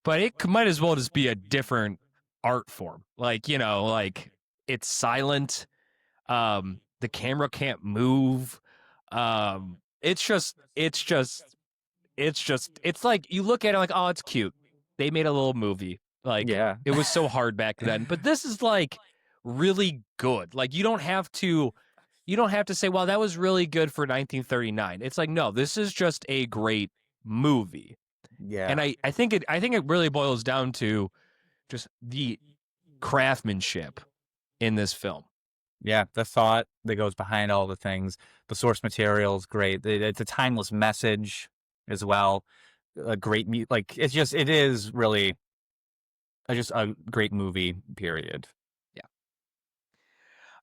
but it might as well just be a different art form. Like, like it's silent. The camera can't move. It's like you look at it like, oh, it's cute. They made a little movie. Like, it was so hard back then. But this is like really good. Like, you don't have to say, well, that was really good for 1939. It's like, no, this is just a great movie. Yeah. And I think it really boils down to just the craftsmanship in this film. Yeah, the thought that goes behind all the things. The source material is great. It's a timeless message as well. A great, it is really just a great movie, period. Yeah.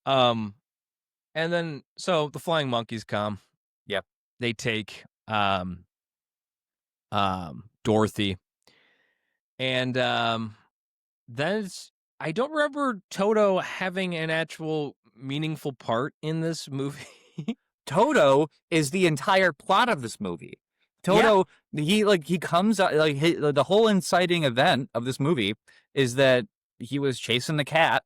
And then, so the flying monkeys come. Yep. They take, Dorothy. And, then I don't remember Toto having an actual meaningful part in this movie. Toto is the entire plot of this movie. Toto, he comes out, the whole inciting event of this movie is that he was chasing the cat,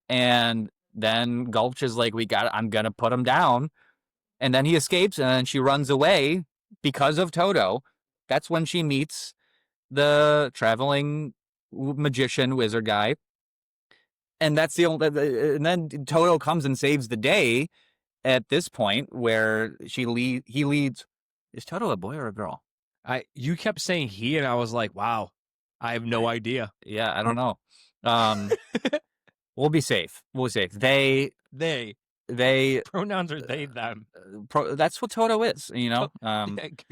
and then Gulch is like, I'm gonna put him down, and then he escapes, and then she runs away because of Toto. That's when she meets the traveling magician wizard guy. And that's and then Toto comes and saves the day at this point where he leads. Is Toto a boy or a girl? You kept saying he, and I was like, wow, I have no idea. Yeah, I don't know. We'll be safe. They pronouns are they, them. That's what Toto is, I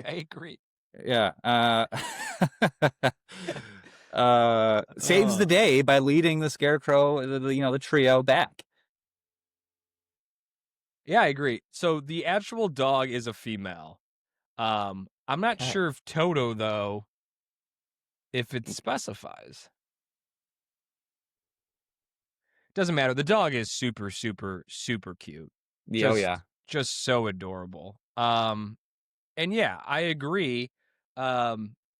agree. Yeah. Saves the day by leading the scarecrow, the trio back. Yeah, I agree. So the actual dog is a female. I'm not sure if Toto, though, if it specifies. Doesn't matter. The dog is super, super, super cute. Oh yeah. Just so adorable. And yeah, I agree.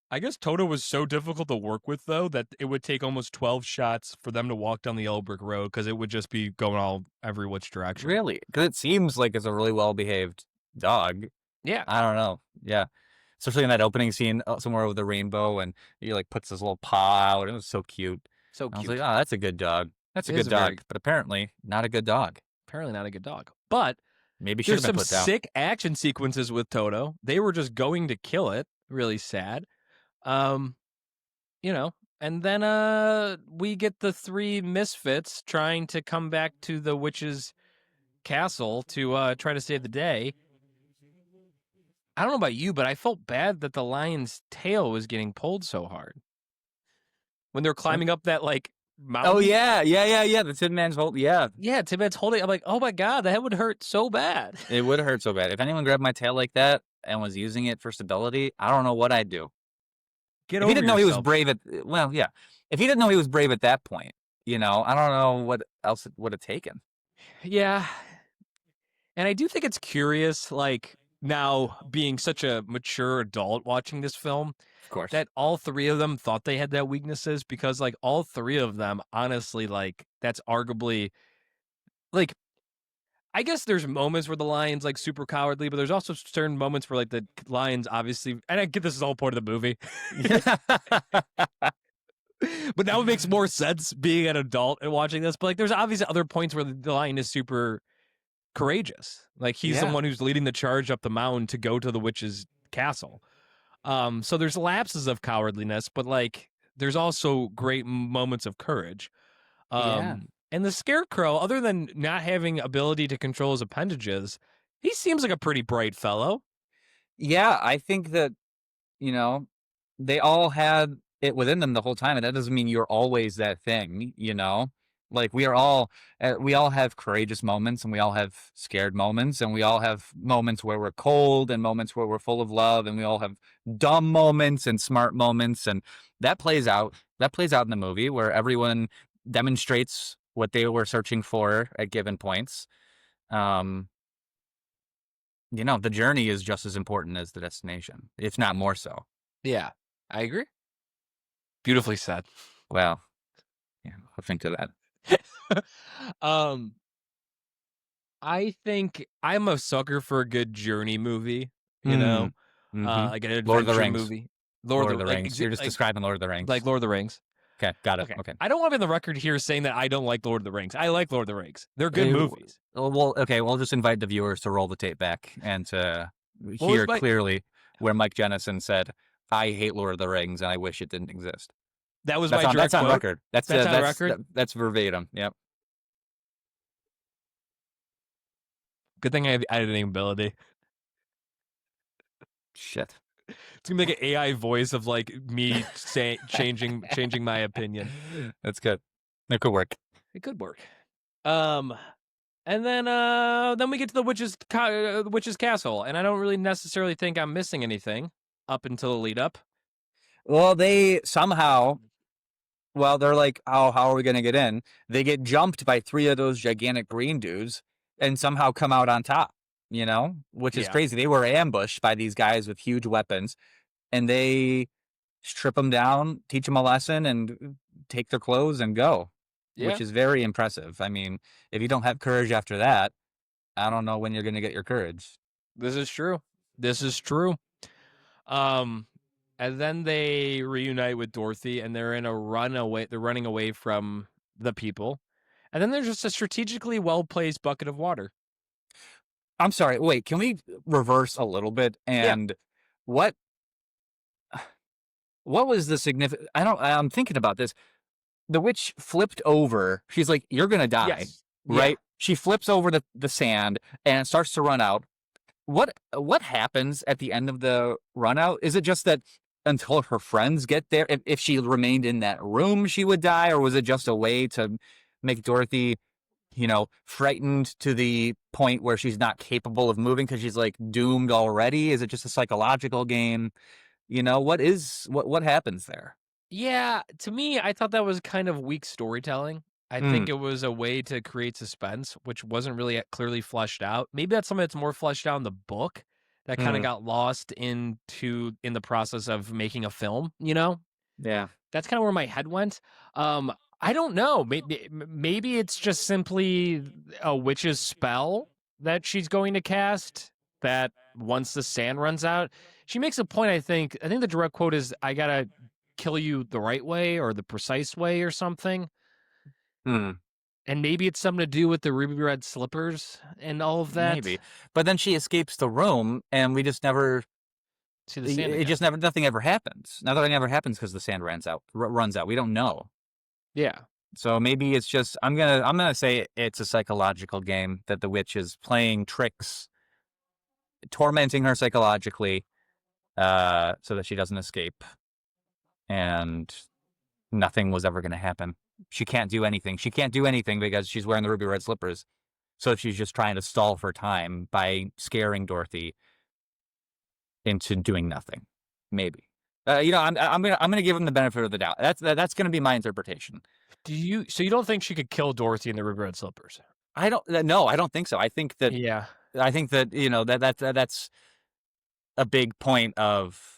I guess Toto was so difficult to work with, though, that it would take almost 12 shots for them to walk down the yellow brick road because it would just be going all every which direction. Really? Because it seems like it's a really well-behaved dog. Yeah. I don't know. Yeah. Especially in that opening scene somewhere over the rainbow, and he like puts his little paw out. It was so cute. So I was cute. like, oh, that's a good dog. That's a good dog. But apparently not a good dog. Apparently not a good dog. But maybe should have been put down. There's some sick action sequences with Toto. They were just going to kill it. Really sad. You know, and then we get the three misfits trying to come back to the witch's castle to try to save the day. I don't know about you, but I felt bad that the lion's tail was getting pulled so hard when they're climbing up that like mountain. Oh yeah. The Tin Man's holding. Yeah, Tin Man's holding. I'm like, oh my god, that would hurt so bad. It would hurt so bad if anyone grabbed my tail like that and was using it for stability. I don't know what I'd do. If he didn't know he was brave at, well, yeah. If he didn't know he was brave at that point, I don't know what else it would have taken. Yeah. And I do think it's curious, like, now being such a mature adult watching this film, of course, that all three of them thought they had that weaknesses, because, like, all three of them, honestly, like, that's arguably, like, I guess there's moments where the lion's like super cowardly, but there's also certain moments where like the lion's obviously, and I get this is all part of the movie, but now it makes more sense being an adult and watching this. But like, there's obviously other points where the lion is super courageous. Like he's the one who's leading the charge up the mountain to go to the witch's castle. So there's lapses of cowardliness, but like there's also great moments of courage. And the Scarecrow, other than not having ability to control his appendages, he seems like a pretty bright fellow. Yeah, I think that, they all had it within them the whole time, and that doesn't mean you're always that thing, Like we all have courageous moments, and we all have scared moments, and we all have moments where we're cold and moments where we're full of love, and we all have dumb moments and smart moments, and that plays out in the movie where everyone demonstrates what they were searching for at given points. The journey is just as important as the destination, if not more so. Yeah, I agree. Beautifully said. Well, yeah, I'll think to that. I think I'm a sucker for a good journey movie, like an adventure Lord of the Rings movie. Lord of the Rings. You're just describing Lord of the Rings. Like Lord of the Rings. Okay, got it. Okay. I don't want to be on the record here saying that I don't like Lord of the Rings. I like Lord of the Rings. They're good movies. Well, okay, we'll just invite the viewers to roll the tape back and to hear clearly where Mike Jennison said, I hate Lord of the Rings and I wish it didn't exist. That was my direct That's on quote. record. That's on record? That's verbatim. Yep. Good thing I have editing ability. Shit. It's gonna be like an AI voice of like me changing my opinion. That's good. It could work. It could work. And then we get to the witch's castle, and I don't really necessarily think I'm missing anything up until the lead up. Well, they somehow, they're like, how are we gonna get in? They get jumped by three of those gigantic green dudes and somehow come out on top. Which is crazy. They were ambushed by these guys with huge weapons, and they strip them down, teach them a lesson, and take their clothes and go, which is very impressive. I mean, if you don't have courage after that, I don't know when you're going to get your courage. This is true. And then they reunite with Dorothy, and they're in a runaway. They're running away from the people, and then there's just a strategically well-placed bucket of water. I'm sorry. Wait, can we reverse a little bit? And what was the significant? I'm thinking about this. The witch flipped over. She's like, "You're gonna die," right? Yeah. She flips over the sand and starts to run out. What happens at the end of the run out? Is it just that until her friends get there, if she remained in that room, she would die, or was it just a way to make Dorothy, frightened to the point where she's not capable of moving because she's like doomed already? Is it just a psychological game? What happens there? Yeah, to me, I thought that was kind of weak storytelling. I think it was a way to create suspense, which wasn't really clearly fleshed out. Maybe that's something that's more fleshed out in the book that kind of got lost in the process of making a film, you know? Yeah. That's kind of where my head went. I don't know. Maybe it's just simply a witch's spell that she's going to cast that once the sand runs out. She makes a point, I think the direct quote is, I gotta kill you the right way or the precise way or something. And maybe it's something to do with the ruby red slippers and all of that. Maybe. But then she escapes the room and we just never see the sand. It just nothing ever happens. Nothing ever happens because the sand runs out. We don't know. Yeah. So maybe it's just I'm gonna say it's a psychological game that the witch is playing tricks, tormenting her psychologically, so that she doesn't escape. And nothing was ever gonna happen. She can't do anything. She can't do anything because she's wearing the ruby red slippers. So she's just trying to stall for time by scaring Dorothy into doing nothing. Maybe. I'm gonna give him the benefit of the doubt. That's gonna be my interpretation. So you don't think she could kill Dorothy in the ruby red slippers? I don't think so. I think that that's a big point of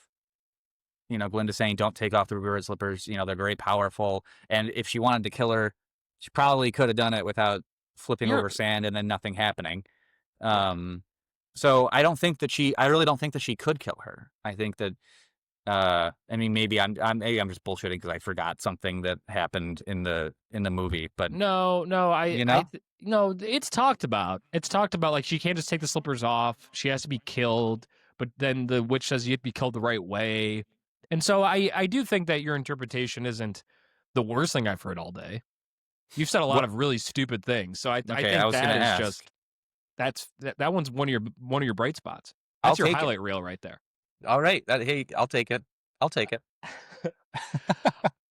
Glinda saying don't take off the ruby red slippers. They're very powerful, and if she wanted to kill her, she probably could have done it without flipping over sand and then nothing happening. So I really don't think that she could kill her. I think that maybe I'm just bullshitting because I forgot something that happened in the movie, but no, it's talked about. It's talked about, like, she can't just take the slippers off. She has to be killed, but then the witch says you have to be killed the right way. And so I do think that your interpretation isn't the worst thing I've heard all day. You've said a lot of really stupid things, so I think that is just that one's one of your bright spots. That's your highlight reel right there. All right, hey, I'll take it.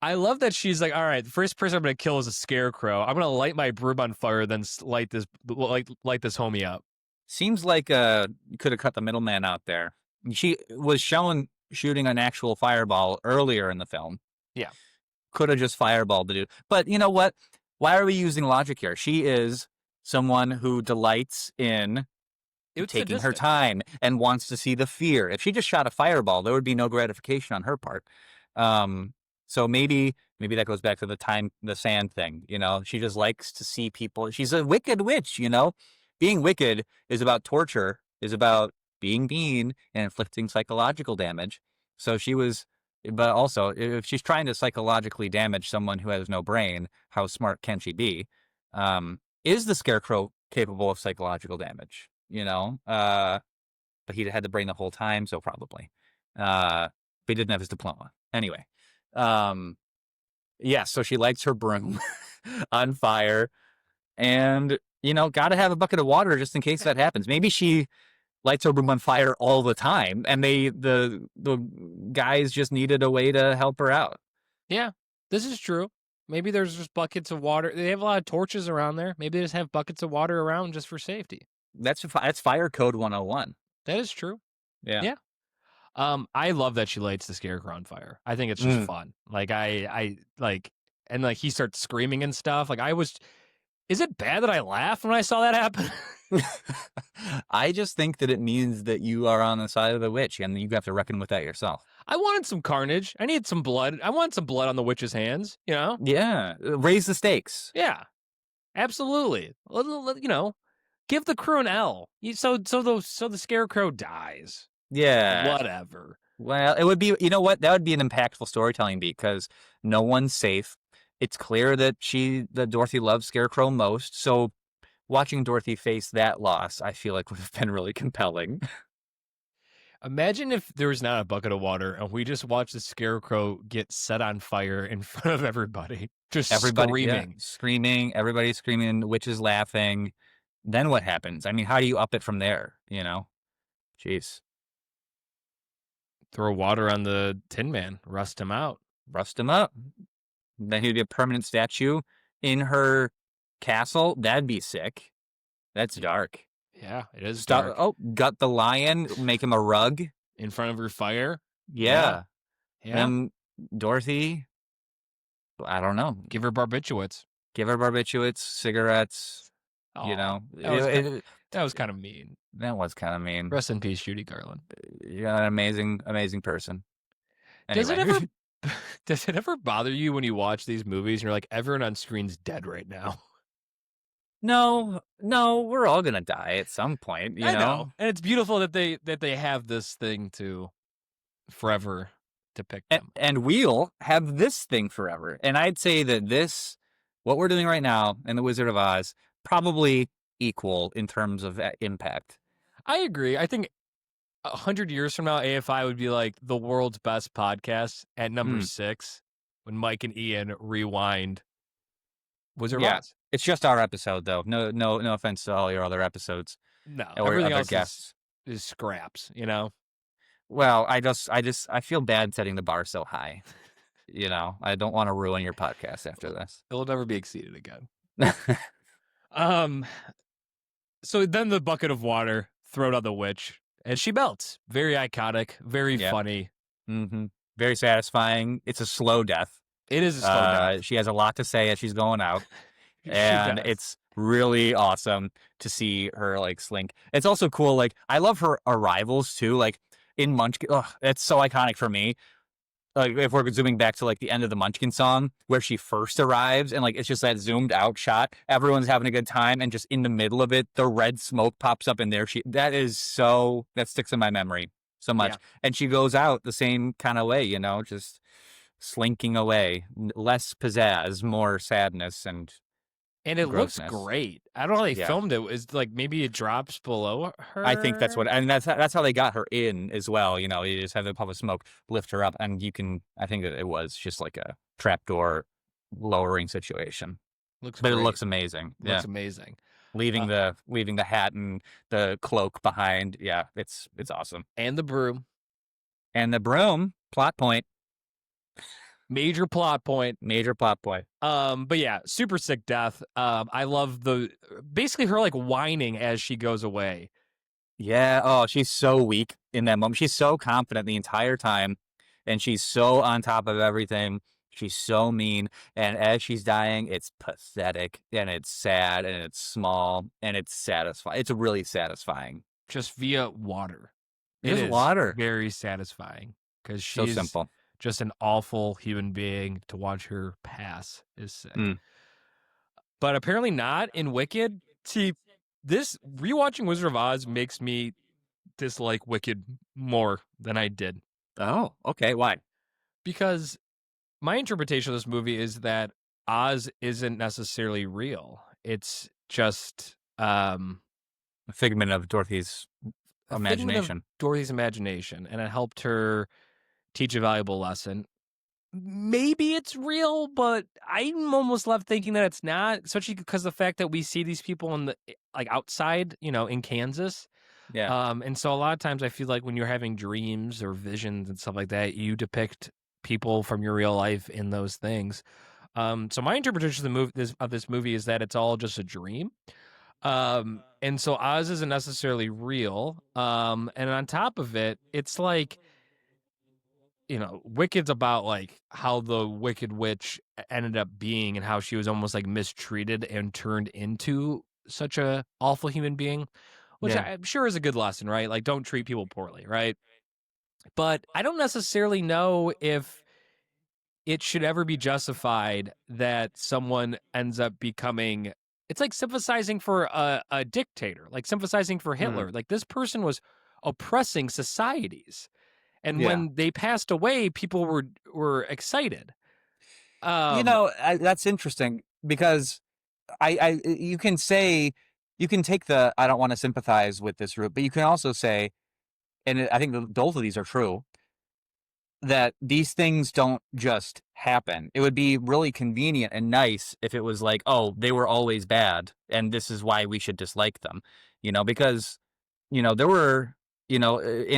I love that she's like, all right, the first person I'm going to kill is a scarecrow. I'm going to light my broom on fire, then light this homie up. Seems like you could have cut the middleman out there. She was shown shooting an actual fireball earlier in the film. Yeah. Could have just fireballed the dude. But you know what? Why are we using logic here? She is someone who delights in taking her time and wants to see the fear. If she just shot a fireball, there would be no gratification on her part. So maybe that goes back to the sand thing. She just likes to see people. She's a wicked witch. Being wicked is about torture, is about being mean and inflicting psychological damage. So but also if she's trying to psychologically damage someone who has no brain, how smart can she be? Is the scarecrow capable of psychological damage? But he had the brain the whole time, so probably. But he didn't have his diploma. Anyway. So she lights her broom on fire and, got to have a bucket of water just in case that happens. Maybe she lights her broom on fire all the time and the guys just needed a way to help her out. Yeah, this is true. Maybe there's just buckets of water. They have a lot of torches around there. Maybe they just have buckets of water around just for safety. That's fire code 101. That is true. Yeah. I love that she lights the scarecrow on fire. I think it's just fun. Like and like he starts screaming and stuff. Like is it bad that I laughed when I saw that happen? I just think that it means that you are on the side of the witch and you have to reckon with that yourself. I wanted some carnage. I need some blood. I want some blood on the witch's hands, Yeah. Raise the stakes. Yeah. Absolutely. Give the crew an L. So the scarecrow dies. Yeah. Whatever. Well, it would be, that would be an impactful storytelling beat because no one's safe. It's clear that Dorothy loves Scarecrow most. So watching Dorothy face that loss, I feel like would have been really compelling. Imagine if there was not a bucket of water and we just watched the Scarecrow get set on fire in front of everybody. Screaming. Everybody's screaming, the witch is laughing. Then what happens? I mean, how do you up it from there? Jeez. Throw water on the Tin Man. Rust him out. Then he'd be a permanent statue in her castle. That'd be sick. That's dark. Yeah, it is dark. Oh, gut the lion, make him a rug. In front of her fire? Yeah. And Dorothy, I don't know. Give her barbiturates. Give her barbiturates, cigarettes. You Oh, know, that was kind of mean. that was kind of mean. Rest in peace, Judy Garland. You're an amazing, amazing person. Does it Anyway. ever does it ever bother you when you watch these movies and you're like, everyone on screen's dead right now? No, we're all gonna die at some point, I know. And it's beautiful that they have this thing to forever depict them. And we'll have this thing forever. And I'd say that what we're doing right now in The Wizard of Oz, probably equal in terms of impact. I agree. I think 100 years from now, AFI would be like the world's best podcast at number 6 when Mike and Ian rewind Wizard of Oz. It's just our episode, though. No offense to all your other episodes. No, or everything other else guests. is scraps, you know? Well, I feel bad setting the bar so high. You know, I don't want to ruin your podcast after this. It'll never be exceeded again. So then the bucket of water, throw it on the witch, and she melts. Very iconic, very funny. Mm-hmm. Very satisfying. It's a slow death. It is a slow death. She has a lot to say as she's going out. And it's really awesome to see her like slink. It's also cool. Like, I love her arrivals too. Like in Munchkin, it's so iconic for me. Like if we're zooming back to like the end of the Munchkin song where she first arrives and like it's just that zoomed out shot. Everyone's having a good time and just in the middle of it, the red smoke pops up and there that sticks in my memory so much. Yeah. And she goes out the same kind of way, you know, just slinking away, less pizzazz, more sadness and it grossness. Looks great. I don't know how they filmed it. Is like maybe it drops below her. I think that's how they got her in as well. You know, you just have the puff of smoke lift her up, and I think that it was just like a trapdoor lowering situation. It looks amazing. Looks amazing. Leaving the hat and the cloak behind. Yeah, it's awesome. And the broom. Plot point. Major plot point. But yeah, super sick death. I love basically her like whining as she goes away. Yeah. Oh, she's so weak in that moment. She's so confident the entire time, and she's so on top of everything. She's so mean, and as she's dying, it's pathetic, and it's sad, and it's small, and it's satisfying. It's really satisfying. Just via water. It is water. Very satisfying because she's so simple. Just an awful human being. To watch her pass is sick. But apparently not in Wicked. See, this rewatching Wizard of Oz makes me dislike Wicked more than I did. Oh, okay. Why? Because my interpretation of this movie is that Oz isn't necessarily real. It's just a figment of Dorothy's imagination. And it helped her teach a valuable lesson. Maybe it's real, but I'm almost left thinking that it's not, especially because the fact that we see these people in the outside, you know, in Kansas. Yeah. And so a lot of times I feel like when you're having dreams or visions and stuff like that, you depict people from your real life in those things. So my interpretation of this movie is that it's all just a dream. And so Oz isn't necessarily real. And on top of it, it's like, you know, Wicked's about like how the Wicked Witch ended up being and how she was almost like mistreated and turned into such a awful human being, which I'm sure is a good lesson, right? Like, don't treat people poorly, right? But I don't necessarily know if it should ever be justified that someone ends up becoming, it's like sympathizing for a dictator, like sympathizing for Hitler. Like, this person was oppressing societies. And when they passed away, people were excited. You know, that's interesting because you can take the I don't want to sympathize with this route, but you can also say, and I think both of these are true, that these things don't just happen. It would be really convenient and nice if it was like, oh, they were always bad, and this is why we should dislike them. You know, because there were. In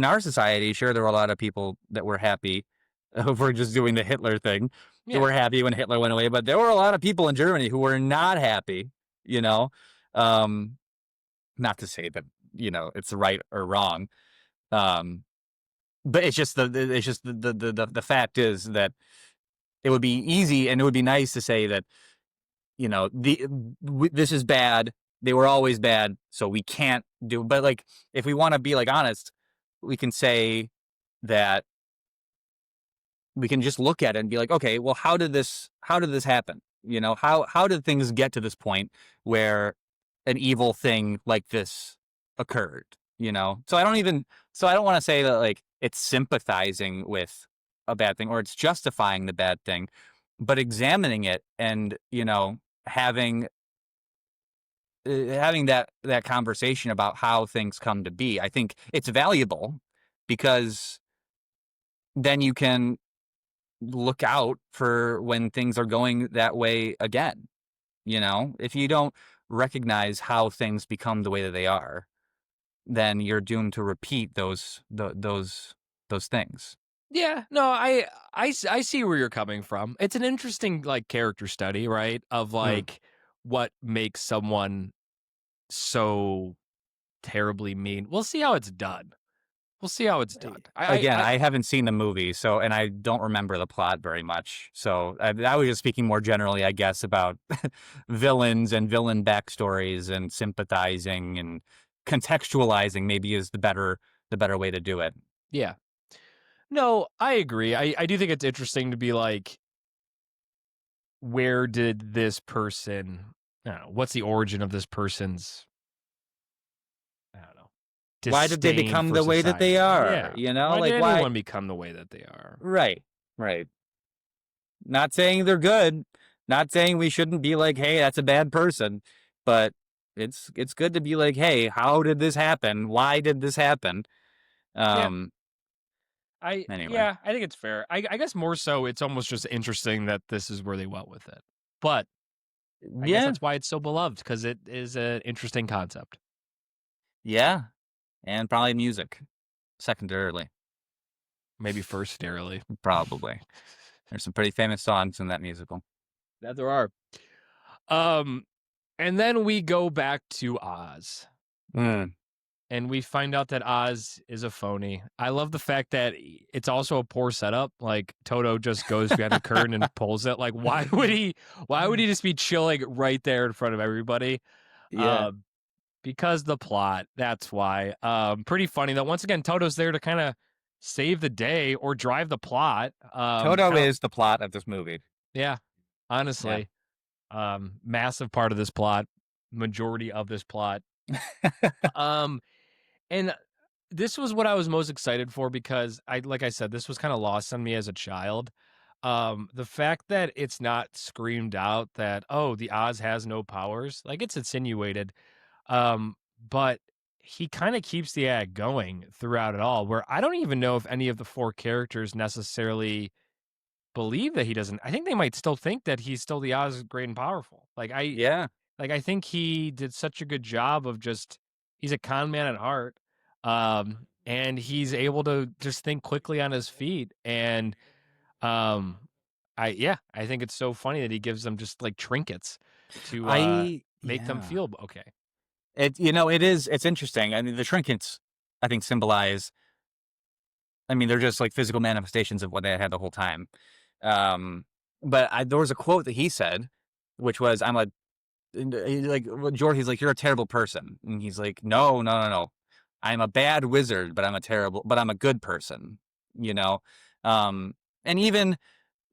our society, sure, there were a lot of people that were happy for just doing the Hitler thing. Yeah. They were happy when Hitler went away, but there were a lot of people in Germany who were not happy, not to say that, it's right or wrong. But it's just the fact is that it would be easy and it would be nice to say that, this is bad. They were always bad, so we can't do. But like, if we want to be like honest, we can say that we can just look at it and be like, okay, well, how did this happen? How did things get to this point where an evil thing like this occurred? So I don't want to say that like it's sympathizing with a bad thing or it's justifying the bad thing, but examining it and having that conversation about how things come to be, I think it's valuable because then you can look out for when things are going that way again. If you don't recognize how things become the way that they are, then you're doomed to repeat those things. Yeah, no, I see where you're coming from. It's an interesting like character study, right? Of like what makes someone so terribly mean. We'll see how it's done. I haven't seen the movie, and I don't remember the plot very much. So I was just speaking more generally, I guess, about villains and villain backstories and sympathizing and contextualizing. Maybe is the better way to do it. Yeah. No, I agree. I do think it's interesting to be like, where did this person? I don't know. What's the origin of this person's? I don't know. Why did they become the way that they are? Yeah. Why did anyone become the way that they are? Right. Not saying they're good. Not saying we shouldn't be like, hey, that's a bad person. But it's good to be like, hey, how did this happen? Why did this happen? Anyway. Yeah, I think it's fair. I guess more so, it's almost just interesting that this is where they went with it. But I guess that's why it's so beloved, because it is an interesting concept. Yeah. And probably music, secondarily. Maybe firstarily. Probably. There's some pretty famous songs in that musical. That there are. And then we go back to Oz. And we find out that Oz is a phony. I love the fact that it's also a poor setup. Like Toto just goes behind the curtain and pulls it. Like, why would he just be chilling right there in front of everybody? Yeah. Because the plot, that's why. Pretty funny that once again, Toto's there to kind of save the day or drive the plot. Toto is the plot of this movie. Yeah, honestly. Yeah. Massive part of this plot, majority of this plot. And this was what I was most excited for because like I said, this was kind of lost on me as a child. The fact that it's not screamed out that, oh, the Oz has no powers, like it's insinuated. But he kind of keeps the act going throughout it all, where I don't even know if any of the four characters necessarily believe that he doesn't. I think they might still think that he's still the Oz great and powerful. I think he did such a good job of he's a con man at heart. And he's able to just think quickly on his feet. And, I think it's so funny that he gives them just like trinkets to, make them feel okay. It's interesting. I mean, the trinkets, I think, symbolize, they're just like physical manifestations of what they had the whole time. But there was a quote that he said, which was, he's like, you're a terrible person. And he's like, no. I'm a bad wizard, but I'm a good person, and even,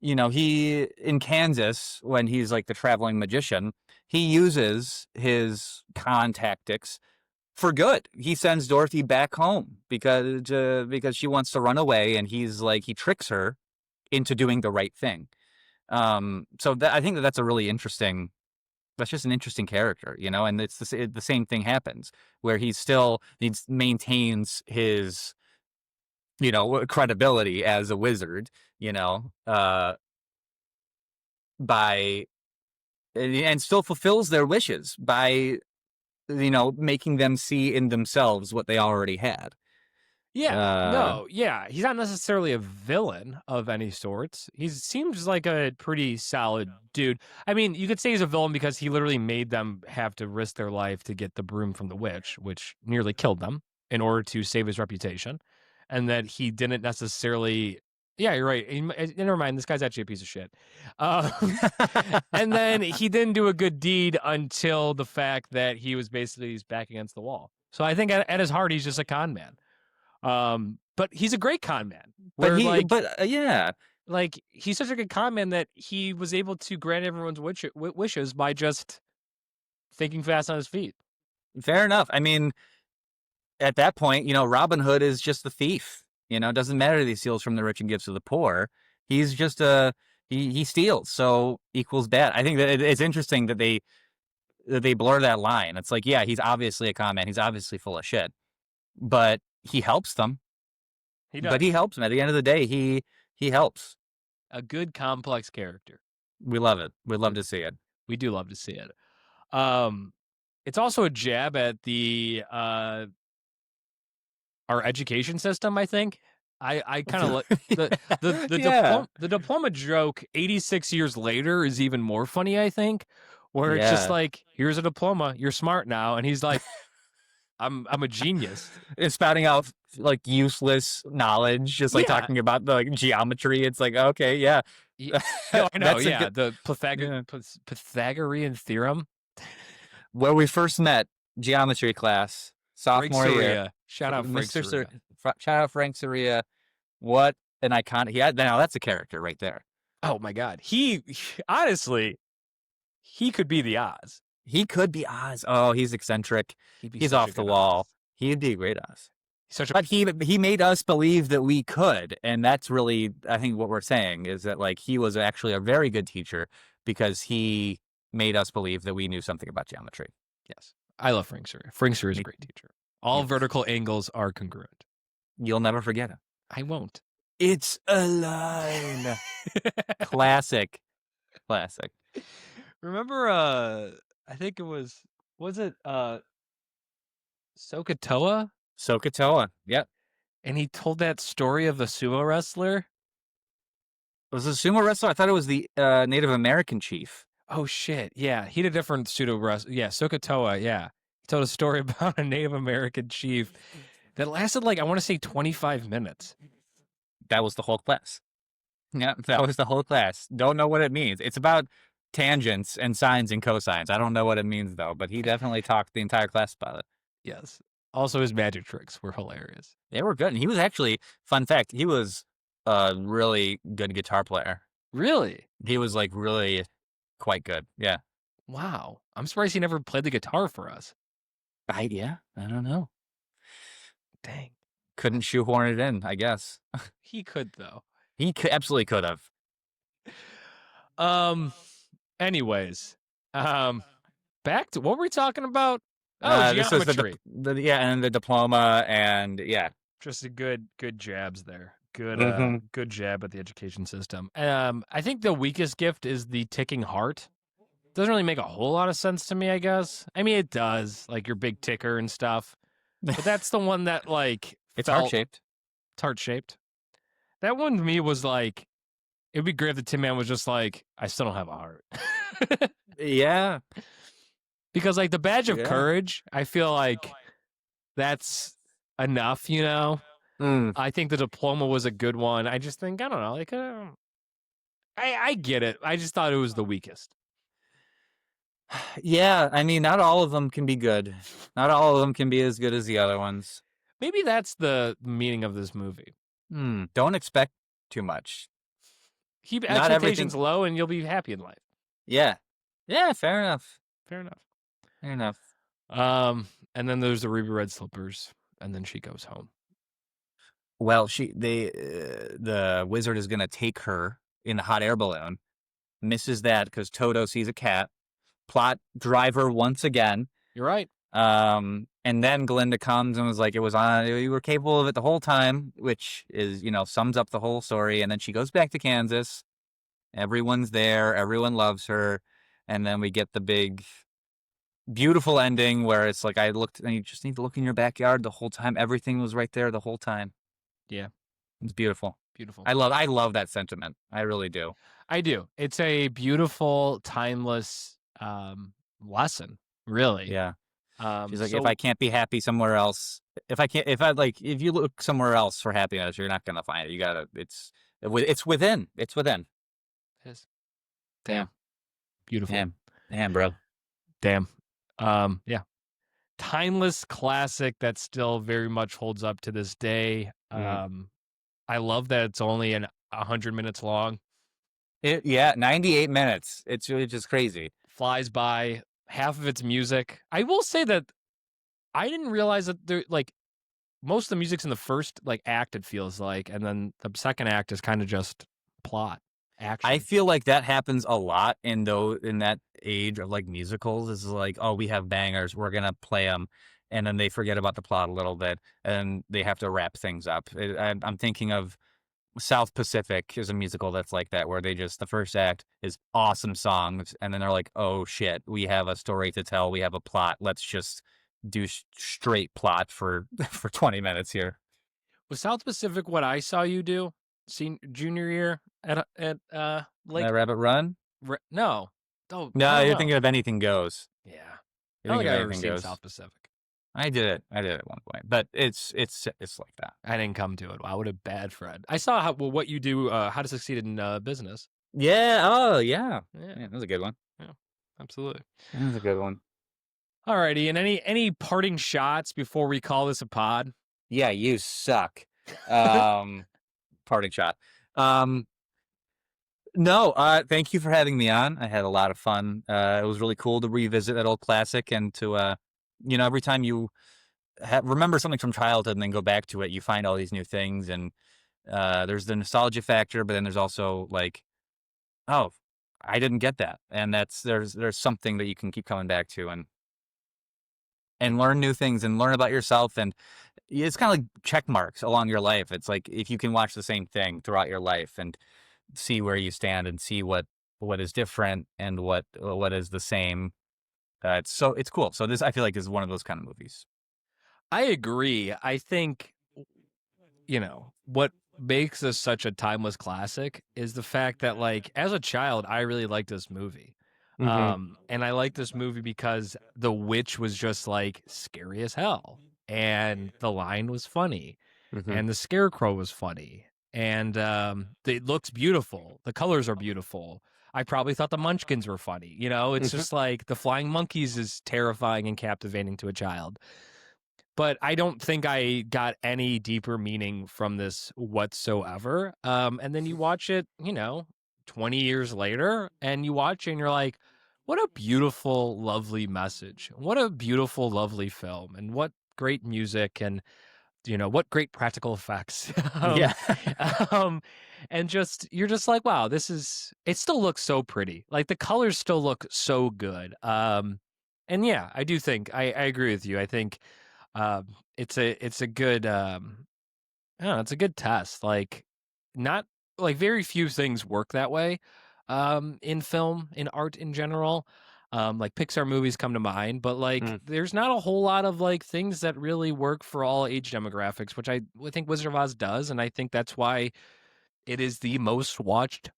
he, in Kansas, when he's like the traveling magician, he uses his con tactics for good. He sends Dorothy back home because she wants to run away, and he's like, he tricks her into doing the right thing. So I think that's a really interesting, that's just an interesting character, and it's the same thing happens where he still maintains his, credibility as a wizard, and still fulfills their wishes by, making them see in themselves what they already had. Yeah, he's not necessarily a villain of any sorts. He seems like a pretty solid dude. I mean, you could say he's a villain because he literally made them have to risk their life to get the broom from the witch, which nearly killed them in order to save his reputation. And that he didn't necessarily Yeah, you're right. Never mind. This guy's actually a piece of shit. Um, and then he didn't do a good deed until the fact that he was basically his back against the wall. So I think at his heart, he's just a con man. But he's a great con man. Yeah. Like he's such a good con man that he was able to grant everyone's wishes by just thinking fast on his feet. Fair enough. I mean, at that point, Robin Hood is just the thief. It doesn't matter that he steals from the rich and gives to the poor. He's just he steals, so equals bad. I think that it's interesting that they blur that line. It's like, yeah, he's obviously a con man. He's obviously full of shit, but he helps them. He does. But he helps them. At the end of the day, he helps. A good complex character. We love it. We love to see it. We do love to see it. It's also a jab at the our education system, I think. I kind of like the diploma joke 86 years later is even more funny, I think, where it's just like, here's a diploma, you're smart now, and he's like, I'm a genius. It's spouting out like useless knowledge, just like talking about the geometry. It's like, okay, yeah. No, I know, the Pythagorean theorem. Where we first met, geometry class, sophomore year. Shout out Frank Soria. Shout out Frank Soria. What an iconic. Now that's a character right there. Oh my God. He honestly, he could be the Oz. He could be Oz. Oh, he's eccentric. He's off the wall. Oz. He'd be a great Oz. But he made us believe that we could, and that's really, I think, what we're saying is that like he was actually a very good teacher because he made us believe that we knew something about geometry. Yes, I love Frank Soria. Frank Soria is a great teacher. All vertical angles are congruent. You'll never forget it. I won't. It's a line. Classic. Remember, I think it was it SoCoToa? SoCoToa, yep. And he told that story of the sumo wrestler. Was it a sumo wrestler? I thought it was the Native American chief. Oh, shit. Yeah, he had a different pseudo wrestler. Yeah, SoCoToa, yeah. He told a story about a Native American chief that lasted, like, I want to say 25 minutes. That was the whole class. Yeah, that was the whole class. Don't know what it means. It's about tangents and sines and cosines. I don't know what it means, though, but he definitely talked the entire class about it. Yes. Also, his magic tricks were hilarious. They were good. And he was actually, fun fact, he was a really good guitar player. Really? He was, like, really quite good. Yeah. Wow. I'm surprised he never played the guitar for us. I don't know. Dang. Couldn't shoehorn it in, I guess. He could, though. He absolutely could have. Anyways, back to what were we talking about? Oh, geometry. And the diploma, and just a good jabs there. Good jab at the education system. I think the weakest gift is the ticking heart. Doesn't really make a whole lot of sense to me, I guess. I mean, it does, like your big ticker and stuff. But that's the one that like it's heart-shaped. It's heart-shaped. That one to me was like, it'd be great if the Tin Man was just like, I still don't have a heart. Yeah. Because like the badge of courage, I feel like that's enough, you know? I think the diploma was a good one. I just think, I don't know, like, I get it. I just thought it was the weakest. Yeah, I mean, not all of them can be good. Not all of them can be as good as the other ones. Maybe that's the meaning of this movie. Don't expect too much. Keep expectations low and you'll be happy in life. Yeah. Yeah, fair enough. And then there's the ruby red slippers, and then she goes home. Well, the wizard is going to take her in the hot air balloon. Misses that because Toto sees a cat. Plot driver once again. You're right. And then Glinda comes and was like, you were capable of it the whole time, which is, sums up the whole story. And then she goes back to Kansas. Everyone's there. Everyone loves her. And then we get the big, beautiful ending where it's like, I looked, and you just need to look in your backyard the whole time. Everything was right there the whole time. Yeah. It's beautiful. Beautiful. I love that sentiment. I really do. I do. It's a beautiful, timeless lesson, really. Yeah. She's like, if I can't be happy somewhere else, if you look somewhere else for happiness, you're not going to find it. It's within. It's within. It is. Damn. Beautiful. Damn, bro. Damn. Yeah. Timeless classic that still very much holds up to this day. I love that it's only 100 minutes long. 98 minutes. It's really just crazy. Flies by. Half of it's music. I will say that I didn't realize that there, like, most of the music's in the first act, it feels like, and then the second act is kind of just plot action. I feel like that happens a lot in that age of like musicals. Is like, oh, we have bangers, we're gonna play them, and then they forget about the plot a little bit, and they have to wrap things up. I'm thinking of South Pacific is a musical that's like that, where the first act is awesome songs, and then they're like, oh shit, we have a story to tell, we have a plot. Let's just do straight plot for 20 minutes here. Was South Pacific what I saw you do junior year at Lake Rabbit Run? No. Oh, no, you're thinking of Anything Goes. Yeah. I don't think I've ever seen South Pacific. I did it at one point, but it's like that. I didn't come to it. Wow, what a bad friend. I saw what you do, how to succeed in business. Yeah. Oh, yeah. Yeah, that was a good one. Yeah, absolutely. That was a good one. Alrighty, and any parting shots before we call this a pod? Yeah, you suck. Parting shot. No, thank you for having me on. I had a lot of fun. It was really cool to revisit that old classic and to, every time you remember something from childhood and then go back to it, you find all these new things. And there's the nostalgia factor, but then there's also like, oh, I didn't get that. And there's something that you can keep coming back to and learn new things and learn about yourself. And it's kind of like check marks along your life. It's like if you can watch the same thing throughout your life and see where you stand and see what is different and what is the same. It's cool. So this, I feel like, is one of those kind of movies. I agree. I think, what makes this such a timeless classic is the fact that, like, as a child, I really liked this movie. Mm-hmm. And I liked this movie because the witch was just like scary as hell. And the line was funny. Mm-hmm. And the scarecrow was funny. And it looks beautiful. The colors are beautiful. I probably thought the Munchkins were funny. It's mm-hmm. just like the flying monkeys is terrifying and captivating to a child. But I don't think I got any deeper meaning from this whatsoever. And then you watch it, 20 years later, and you watch it and you're like, what a beautiful, lovely message. What a beautiful, lovely film. And what great music and, what great practical effects. Yeah. And you're just like, wow, it still looks so pretty. Like the colors still look so good. And yeah, I do think, I agree with you. I think it's a good, it's a good test. Like not like very few things work that way in film, in art in general. Like Pixar movies come to mind, but there's not a whole lot of like things that really work for all age demographics, which I think Wizard of Oz does, and I think that's why it is the most watched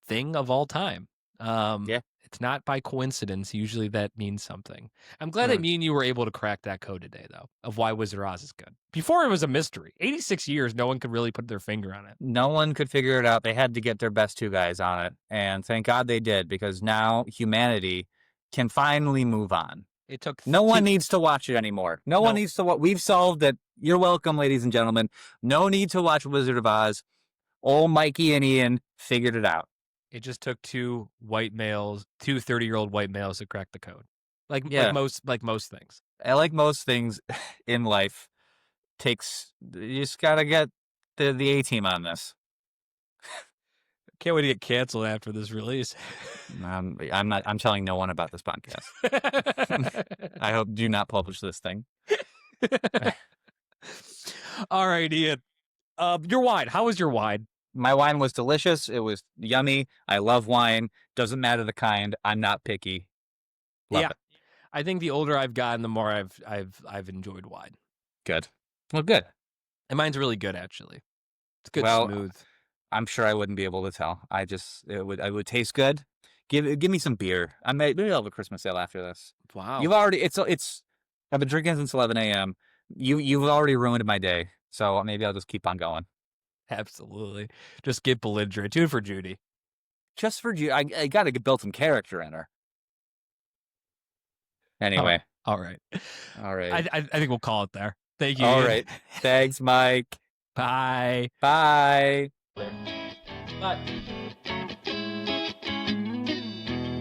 thing of all time. Yeah, it's not by coincidence. Usually that means something. I'm glad that me and you were able to crack that code today, though, of why Wizard of Oz is good. Before it was a mystery. 86 years, no one could really put their finger on it. No one could figure it out. They had to get their best two guys on it, and thank God they did, because now humanity can finally move on. It took no one needs to watch it anymore. No one needs to watch. We've solved it. You're welcome, ladies and gentlemen. No need to watch Wizard of Oz. Old Mikey and Ian figured it out. It just took two 30-year-old white males to crack the code. Like most things. Like most things in life, you just gotta get the A-team on this. Can't wait to get canceled after this release. I'm telling no one about this podcast. I do not publish this thing. All right, Ian. Your wine. How was your wine? My wine was delicious. It was yummy. I love wine. Doesn't matter the kind. I'm not picky. Love it. I think the older I've gotten, the more I've enjoyed wine. Good. Well, good. And mine's really good, actually. It's good, smooth. I'm sure I wouldn't be able to tell. It would taste good. Give me some beer. Maybe I'll have a Christmas sale after this. Wow. You've already I've been drinking since 11 a.m. You've already ruined my day. So maybe I'll just keep on going. Absolutely. Just get belligerent. Do it for Judy. Just for Judy. I got to build some character in her. Anyway. All right. I think we'll call it there. Thank you. All Ian. right. Thanks, Mike. Bye. Bye. Bye.